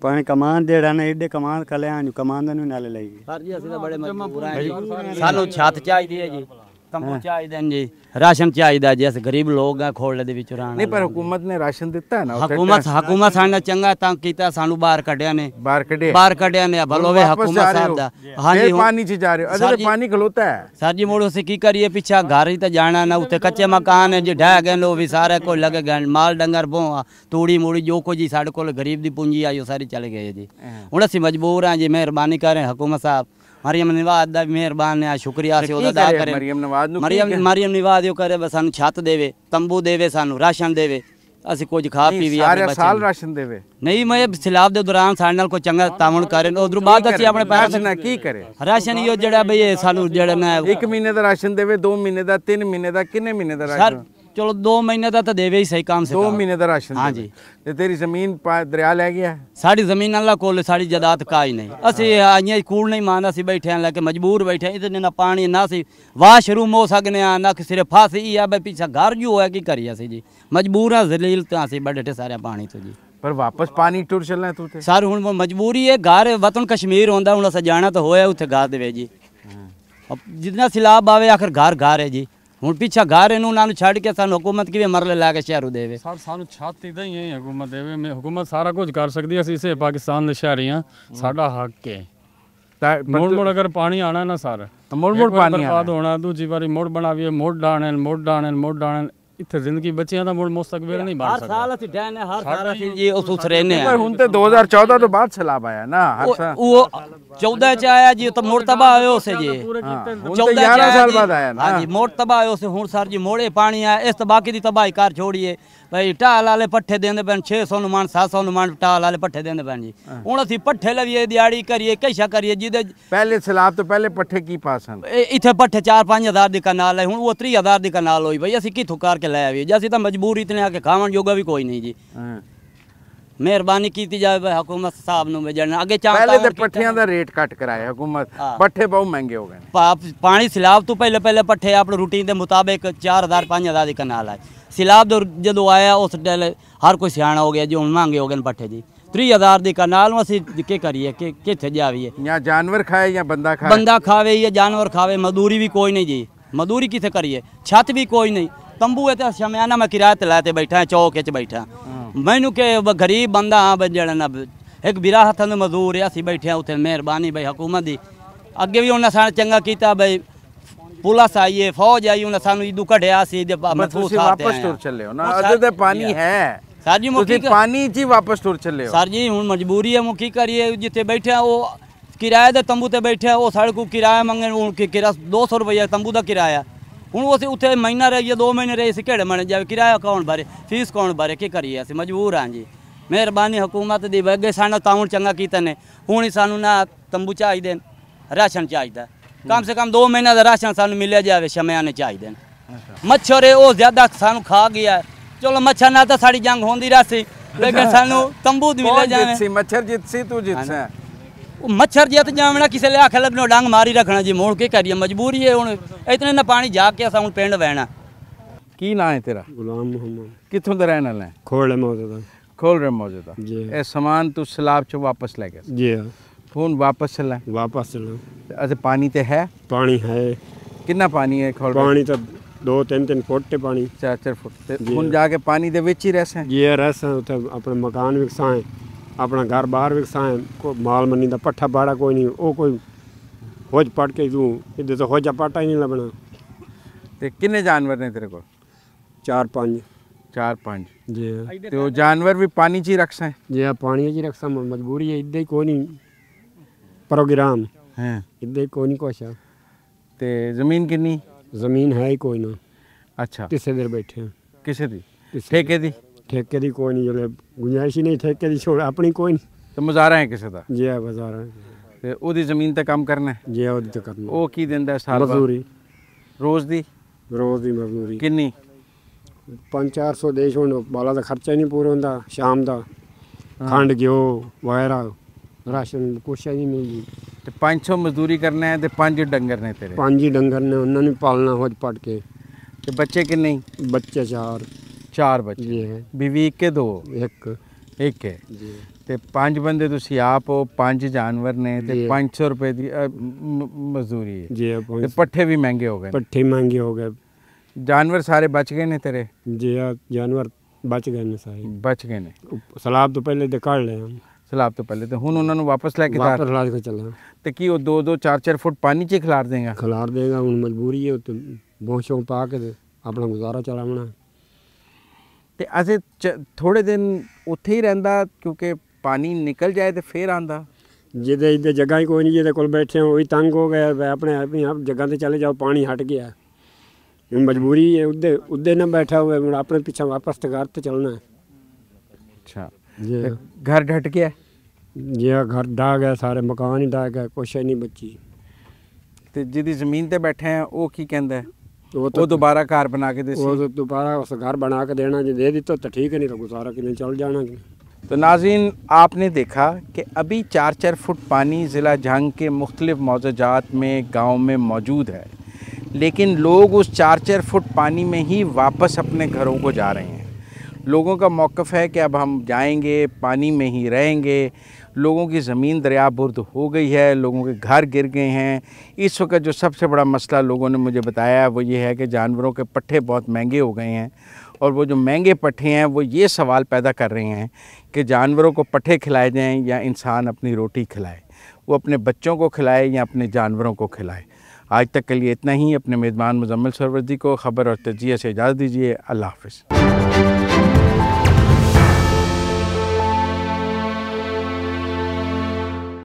पानी कमान देड़ा ने एडे कमान कल्याण कमान नु नाले लई सर जी ਅਸੀਂ ਤਾਂ ਬੜੇ ਮਜਬੂਰ ਆਂ ਜੀ ਸਾਨੂੰ ਛੱਤ ਚਾਹੀਦੀ ਹੈ ਜੀ ਤੰਬੂ ਚਾਹੀਦੇ ਨੇ ਜੀ ਰਾਸ਼ਨ ਚਾਹੀਦਾ ਜੀ ਅਸੀਂ ਗਰੀਬ ਲੋਕ ਆ ਖੋਲੇ ਦੇ ਵਿੱਚ ਰਹਿਣ ਨਹੀਂ ਪਰ ਹਕੂਮਤ ਨੇ ਰਾਸ਼ਨ ਦਿੱਤਾ ਹੈ ਨਾ ਹਕੂਮਤ ਸਾਨੂੰ ਚੰਗਾ ਤੰਗ ਕੀਤਾ ਸਾਨੂੰ ਬਾਹਰ ਕੱਢਿਆ ਨੇ ਬਾਹਰ ਕੱਢਿਆ ਨੇ ਭਲੋਵੇ ਹਕੂਮਤ ਸਾਹਿਬ ਦਾ ਹਾਂਜੀ ਪਾਣੀ ਚ ਜਾ ਰਹੇ ਹੋ ਅਜੇ ਪਾਣੀ ਖਲੋਤਾ ਹੈ ਸਰ ਜੀ ਮੋੜੋ ਅਸੀਂ ਕੀ ਕਰੀਏ ਪਿੱਛਾ ਘਰ ਹੀ ਤਾਂ ਜਾਣਾ ਨਾ ਉੱਤੇ ਕੱਚੇ ਮਕਾਨ ਹੈ ਜੀ ਢਹਿ ਗਏ ਲੋ ਵੀ ਸਾਰੇ ਕੋਈ ਲੱਗੇ ਗਏ ਮਾਲ ਡੰਗਰ ਬੋ ਤੂੜੀ ਮੂੜੀ ਜੋ ਕੁਝ ਜੀ ਸਾਡੇ ਕੋਲ ਗਰੀਬ ਦੀ ਪੂੰਜੀ ਆਈ ਉਹ ਸਾਰੀ ਚਲੇ ਗਏ ਜੀ ਹੁਣ ਅਸੀਂ ਮਜਬੂਰ ਹਾਂ ਜੀ ਮਿਹਰਬਾਨੀ ਕਰੇ ਹਕੂਮਤ ਸਾਹਿਬ मरियम नवाज का मेहरबान है शुक्रिया से अदा करे मरियम नवाज यो करे बस सानू छत देवे तंबू देवे सानू राशन देवे ਅਸੀਂ ਕੁਝ ਖਾ ਪੀ ਵੀ ਸਾਰੇ ਸਾਲ ਰਾਸ਼ਨ ਦੇਵੇ ਨਹੀਂ ਮੈਂ ਸਲਾਬ ਦੇ ਦੌਰਾਨ ਸਾਡੇ ਨਾਲ ਕੋਈ ਚੰਗਾ ਤਾਮਣ ਕਰੇ ਉਧਰ ਬਾਅਦ ਅਸੀਂ ਆਪਣੇ ਪੈਸੇ ਨਾਲ ਕੀ ਕਰੇ ਰਾਸ਼ਨ ਇਹ ਜਿਹੜਾ ਬਈ ਸਾਨੂੰ ਜਿਹੜਾ ਨਾ 1 ਮਹੀਨੇ ਦਾ ਰਾਸ਼ਨ ਦੇਵੇ 2 ਮਹੀਨੇ ਦਾ 3 ਮਹੀਨੇ ਦਾ ਕਿੰਨੇ ਮਹੀਨੇ ਦਾ ਰਾਸ਼ਨ चलो 2 महीने का तो देवे ही सही काम से 2 महीने का राशन हाँ जी ते तेरी जमीन दरिया ले गया साड़ी जमीन अल्लाह कोल साड़ी जायदाद का ही नहीं असि आइए कूड़ नहीं माना सी बैठे हैं लेके मजबूर बैठे इतने ना पानी ना सी वाशरूम हो सकने ना सिर्फ फांसी ही है पीछे घर जो है की करिए असी जी मजबूर है जलील तो असी बैठे सारे पानी तो जी पर वापस पानी टुर चलना तू ते सर हुण मजबूरी है घर वतन कश्मीर होंदा हुण अस जाना तो होया उत्थे घर दे जी जितना सैलाब आवे आखिर घर है जी ਹੁਣ ਪਿੱਛਾ ਘਰ ਇਹਨੂੰ ਉਹਨਾਂ ਨੂੰ ਛੱਡ ਕੇ ਸਾਨੂੰ ਹਕੂਮਤ ਕਿਵੇਂ ਮਰਲੇ ਲਾ ਕੇ ਸ਼ਹਿਰੂ ਦੇਵੇ ਸਾਨੂੰ ਛੱਤ ਇਦਾਂ ਹੀ ਹੈ ਹਕੂਮਤ ਦੇਵੇ ਹਕੂਮਤ ਸਾਰਾ ਕੁਝ ਕਰ ਸਕਦੀ ਅਸੀਂ ਇਸੇ ਪਾਕਿਸਤਾਨ ਦੇ ਸ਼ਹਿਰੀ ਹਾਂ ਸਾਡਾ ਹੱਕ ਹੈ ਮੋੜ ਅਗਰ ਪਾਣੀ ਆਣਾ ਨਾ ਸਰ ਮੋੜ ਪਾਣੀ ਹੋਣਾ ਦੂਜੀ ਵਾਰੀ ਮੋੜ ਬਣਾਵੀਏ ਮੋੜ ਡਾਣਨ ਇੱਥੇ ਜ਼ਿੰਦਗੀ ਬੱਚਿਆਂ ਦਾ ਮੋੜ ਮੁਸਤਕਬਲ ਨਹੀਂ ਬਣ ਸਕਦਾ ਹਰ ਸਾਲ ਅਸੀਂ ਡੈਨ ਹਰ ਸਾਲ ਅਸੀਂ ਜੀ ਉਸ ਰਹਿਨੇ ਆ ਹੁਣ ਤੇ 2014 ਤੋਂ ਬਾਅਦ ਸੈਲਾਬ ਆਇਆ ਨਾ ਹਰ ਸਾਲ ਉਹ 14 ਚ ਆਇਆ ਜੀ ਤਾਂ ਮੋੜ ਤਬਾਹ ਹੋਇਆ ਉਸੇ ਜੀ 11 ਸਾਲ ਬਾਅਦ ਆਇਆ ਨਾ ਹਾਂਜੀ ਮੋੜ ਤਬਾਹ ਹੋਇਆ ਉਸੇ ਹੁਣ ਸਰ ਜੀ ਮੋੜੇ ਪਾਣੀ ਆਇਆ ਇਸ ਤਬਾਕੀ ਦੀ ਤਬਾਹੀ ਕਰ ਛੋੜੀਏ ਭਾਈ ਢਾਲ ਵਾਲੇ ਪੱਠੇ ਦੇਂਦੇ ਪੈਣ 600 ਨੂੰ ਮਣ 700 ਨੂੰ ਮਣ ਢਾਲ ਵਾਲੇ ਪੱਠੇ ਦੇਂਦੇ ਪੈਣ ਜੀ ਹੁਣ ਅਸੀਂ ਪੱਠੇ ਲਵੀਏ ਦਿਹਾੜੀ ਕਰੀਏ ਕਈਸ਼ਾ ਕਰੀਏ ਜਿਹਦੇ ਪਹਿਲੇ ਸੈਲਾਬ ਤੋਂ ਪਹਿਲੇ ਪੱਠੇ ਕੀ ਪਾਸ ਹਨ ਇੱਥੇ ਪੱਠੇ 4-5 ਹਜ਼ਾਰ ਦੀ ਕਨਾਲ ਹੈ ਹੁਣ ਉਹ 30 ਹਜ਼ਾਰ ਦੀ ਕਨਾਲ ਹੋਈ ਭਾਈ ਅਸੀਂ ਕਿੱਥੋਂ ਕਰਕੇ ਲੈ ਆવીਏ ਜੀ ਅਸੀਂ ਤਾਂ ਮਜਬੂਰ ਇਤਨੇ ਆ ਕੇ ਖਾਵਣ ਜੋਗਾ ਵੀ ਕੋਈ ਨਹੀਂ ਜੀ ਮਿਹਰਬਾਨੀ ਕੀਤੀ ਜਾਵੇ ਹਕੂਮਤ ਸਾਹਿਬ ਨੂੰ ਭੇਜਣ ਅੱਗੇ ਪਹਿਲੇ ਤੇ ਪੱਠਿਆਂ ਦਾ ਰੇਟ ਘੱਟ ਕਰਾਇਆ ਹਕੂਮਤ ਪੱਠੇ ਬਹੁਤ ਮਹਿੰਗੇ ਹੋ ਗਏ ਪਾਣੀ ਸੈਲਾਬ ਤੋਂ ਪਹਿਲੇ ਪੱਠੇ ਆਪਣੇ ਰੂਟੀਨ ਦੇ ਮੁਤਾਬਿਕ 4000-5000 ਦੀ ਕਨਾਲ ਹੈ ਸੈਲਾਬ ਜਦੋਂ ਆਇਆ ਉਸ ਟਾਈਮ ਹਰ ਕੋਈ ਸਿਆਣਾ ਹੋ ਗਿਆ ਜੀ ਹੁਣ ਮਹਿੰਗੇ ਹੋ ਗਏ ਪੱਠੇ ਜੀ 30,000 ਦੀ ਕਨਾਲ ਨੂੰ ਅਸੀਂ ਕੀ ਕਰੀਏ ਕਿ ਕਿੱਥੇ ਜਾਵੀਏ ਜਾਂ ਜਾਨਵਰ ਖਾਏ ਜਾਂ ਬੰਦਾ ਖਾਵੇ ਜਾਂ ਜਾਨਵਰ ਖਾਵੇ ਮਜ਼ਦੂਰੀ ਵੀ ਕੋਈ ਨਹੀਂ ਜੀ ਮਜ਼ਦੂਰੀ ਕਿੱਥੇ ਕਰੀਏ ਛੱਤ ਵੀ ਕੋਈ ਨਹੀਂ ਤੰਬੂ ਹੈ ਤੇ ਸ਼ਮਿਆਨਾ ਮੈਂ ਕਿਰਾਏ ਤੇ ਲੈ ਤੇ ਬੈਠਾ ਚੌਕ 'ਚ ਬੈਠਾ ਮੈਨੂੰ ਕਿ ਗਰੀਬ ਬੰਦਾ ਹਾਂ ਜਿਹੜਾ ਨਾ ਇੱਕ ਬਿਰਾ ਹੱਥਾਂ ਦੇ ਮਜ਼ਦੂਰ ਹੈ ਅਸੀਂ ਬੈਠੇ ਉੱਥੇ ਮਿਹਰਬਾਨੀ ਬਈ ਹਕੂਮਤ ਦੀ ਅੱਗੇ ਵੀ ਉਹਨਾਂ ਸਾਨੂੰ ਚੰਗਾ ਕੀਤਾ ਬਈ ਪੁਲਿਸ ਆਈਏ ਫੌਜ ਆਈ ਉਹਨਾਂ ਸਾਨੂੰ ਇਦੂ ਕੱਢਿਆ ਸੀ ਮਹਿਸੂਸ ਵਾਪਸ ਟੁਰ ਚੱਲੇ ਹੋ ਨਾ ਅੱਗੇ ਤੇ ਪਾਣੀ ਹੈ ਸਰ ਜੀ ਤੁਸੀਂ ਪਾਣੀ 'ਚ ਹੀ ਵਾਪਸ ਟੁਰ ਚੱਲੇ ਹੋ ਸਰ ਜੀ ਹੁਣ ਮਜਬੂਰੀ ਹੈ ਕੀ ਕਰੀਏ ਜਿੱਥੇ ਬੈਠੇ ਉਹ ਕਿਰਾਏ ਦੇ ਤੰਬੂ ਤੇ ਬੈਠੇ ਉਹ ਸਾਡੇ ਕੋਲ ਕਿਰਾਇਆ ਮੰਗਣ ਹੁਣ ਕਿਰਾਇਆ 200 ਰੁਪਏ ਤੰਬੂ ਦਾ ਕਿਰਾਇਆ ਹੁਣ ਅਸੀਂ ਉੱਥੇ ਮਹੀਨਾ ਰਹੀਏ 2 ਮਹੀਨੇ ਰਹੇ ਅਸੀਂ ਕਿਹੜੇ ਮਣ ਜਾਵੇ ਕਿਰਾਇਆ ਕੌਣ ਭਰੇ ਫੀਸ ਕੌਣ ਭਰੇ ਕੀ ਕਰੀਏ ਅਸੀਂ ਮਜਬੂਰ ਹਾਂ ਜੀ ਮਿਹਰਬਾਨੀ ਹਕੂਮਤ ਦੀ ਅੱਗੇ ਸਾਨੂੰ ਤਾਉਣ ਚੰਗਾ ਕੀਤਾ ਨੇ ਹੁਣ ਹੀ ਸਾਨੂੰ ਨਾ ਤੰਬੂ ਚਾਹੀਦੇ ਰਾਸ਼ਨ ਚਾਹੀਦਾ ਕਮ ਸੇ ਕਮ 2 ਮਹੀਨੇ ਦਾ ਰਾਸ਼ਨ ਸਾਨੂੰ ਮਿਲਿਆ ਜਾਵੇ ਸ਼ਮਿਆਨੇ ਚਾਹੀਦੇ ਮੱਛਰ ਹੈ ਉਹ ਜ਼ਿਆਦਾ ਸਾਨੂੰ ਖਾ ਗਿਆ ਚਲੋ ਮੱਛਰ ਨਾਲ ਤਾਂ ਸਾਡੀ ਜੰਗ ਹੁੰਦੀ ਰਹੀ ਲੇਕਿਨ ਸਾਨੂੰ ਤੰਬੂ ਮਿਲਿਆ ਜਾਵੇ ਮੱਛਰ ਜਿੱਤਸੀ ਤੂੰ ਜਿੱਤਸਾ मच्छर जित जावे ना किसी ले आखे लगनो डंग मारी रखना जी मोड़ के करिए मजबूरी है हुण इतने ना पानी जा के असां हुण पिंड वहना की ना है तेरा गुलाम मोहम्मद कित्थों दा रहने वाला है खोल मौजूदा खोल रहे मौजूदा जी ए सामान तू सैलाब च वापस ले गया जी फोन वापस चला अच्छा पानी ते है पानी है कितना पानी है खोल पानी तो 2-3 फुट ते पानी 4 फुट हुण जाके पानी दे विच ही रहसे जी रहसे उथे अपने मकान विकसाए अपना घर बाहर विकसाए को माल मनी का पट्ठा बाड़ा कोई नहीं वो कोई होज पट के तू इधर तो होजा पाटा ही नहीं लभना ते किन्ने जानवर ने तेरे को 4-5 जी तो जानवर भी पानी च ही रखसा जी पानी च ही रखसा मजबूरी है इधर ही कोई नहीं प्रोग्राम है इधर ही कोई नहीं कुछ ते जमीन कितनी जमीन है ही कोई ना अच्छा किसे देर बैठे किसे दी ठेके दी ठेके दी कोई नहीं जो गुंजाइश ही नहीं ठेके दी छोड़ अपनी कोई नहीं तो मुजारा है किसी का जी है बाजार ते ओदी जमीन ते काम करना है जी ओदी ते करना ओ की दिंदा साल मजदूरी रोज दी मजदूरी कितनी 500-400 देश हुण बाला दा खर्चा ही नहीं पूरा हुंदा शाम दा खंड घ्यो वगैरह राशन कुछ नहीं मिलदी ते 500 मजदूरी करना है ते 5 डंगर ने तेरे 5 ही डंगर ने उन्होंने पालना होज पट के ते बच्चे कितने बच्चे 4 बच्चे हैं बीवी के 2 एक है ਤੇ 5 ਬੰਦੇ ਤੁਸੀਂ ਆਪ ਹੋ, 5 ਜਾਨਵਰ ਨੇ ਤੇ 500 ਰੁਪਏ ਦੀ ਮਜ਼ਦੂਰੀ ਹੈ ਜੀ। ਤੇ ਪੱਠੇ ਵੀ ਮਹਿੰਗੇ ਹੋ ਗਏ। ਪੱਠੇ ਮਹਿੰਗੇ ਹੋ ਗਏ। ਜਾਨਵਰ ਸਾਰੇ ਬਚ ਗਏ ਨੇ ਤੇਰੇ? ਜੀ ਜਾਨਵਰ ਬਚ ਗਏ ਨੇ ਸਾਰੇ। ਬਚ ਗਏ ਨੇ। ਸਲਾਬ ਤੋਂ ਪਹਿਲੇ ਤੇ ਕੱਢ ਲਏ। ਸਲਾਬ ਤੋਂ ਪਹਿਲੇ ਤੇ ਹੁਣ ਉਹਨਾਂ ਨੂੰ ਵਾਪਸ ਲੈ ਕੇ ਚੱਲਾਂ। ਤੇ ਕੀ ਉਹ 2-2 4-4 ਫੁੱਟ ਪਾਣੀ 'ਚ ਖਿਲਾਰ ਦੇਗਾ? ਖਿਲਾਰ ਦੇਗਾ। ਹੁਣ ਮਜਬੂਰੀ ਹੈ ਤੇ ਬੋਸ਼ੋਂ ਪਾ ਕੇ ਆਪਣਾ ਗੁਜ਼ਾਰਾ ਚਲਾਉਣਾ। ਤੇ ਅਸੀਂ ਥੋੜੇ ਦਿਨ ਉੱਥੇ ਹੀ ਰਹਿੰਦਾ ਕਿਉਂਕਿ ਪਾਣੀ ਨਿਕਲ ਜਾਏ ਤੇ ਫੇਰ ਆਂਦਾ। ਜਿਹਦੇ ਇੱਧਰ ਜਗ੍ਹਾ ਹੀ ਕੋਈ ਨਹੀਂ, ਜਿਹਦੇ ਕੋਲ बैठे हो वही तंग हो गया। अपने आप जगह से चले जाओ, पानी हट गया। मजबूरी है, उधर ना बैठा हुआ है, अपने पीछे वापस तो घर तो चलना है। अच्छा, घर ढट गया? जी घर ढा गया, सारे मकान ही ढा गए, कुछ नहीं बची। तो जिहदी ज़मीन ते बैठे हैं वो की कहंदा है? वो दोबारा घर बना के दे? वो दोबारा उस घर बना के देना, जो दे दी तो ठीक है, नहीं तो गुजारा कि नहीं चल जाना। तो नाज़रीन, आपने देखा कि अभी 4-4 फुट पानी ज़िला जंग के मुख्तलिफ़ मौज़ाजात में गाँव में मौजूद है, लेकिन लोग उस 4-4 फुट पानी में ही वापस अपने घरों को जा रहे हैं। लोगों का मौक़िफ़ है कि अब हम जाएंगे, पानी में ही रहेंगे। लोगों की ज़मीन दरियाबुर्द हो गई है, लोगों के घर गिर गए हैं। इस वक्त जो सबसे बड़ा मसला लोगों ने मुझे बताया वो ये है कि जानवरों के पट्ठे बहुत महंगे हो गए हैं, और वो जो महंगे पट्ठे हैं वो ये सवाल पैदा कर रहे हैं कि जानवरों को पट्ठे खिलाए जाएं या इंसान अपनी रोटी खिलाए, वो अपने बच्चों को खिलाए या अपने जानवरों को खिलाए। आज तक के लिए इतना ही। अपने मेज़बान मुज़म्मिल सरवरदी को ख़बर और तजिया से इजाज़त दीजिए। अल्लाह हाफ़िज़।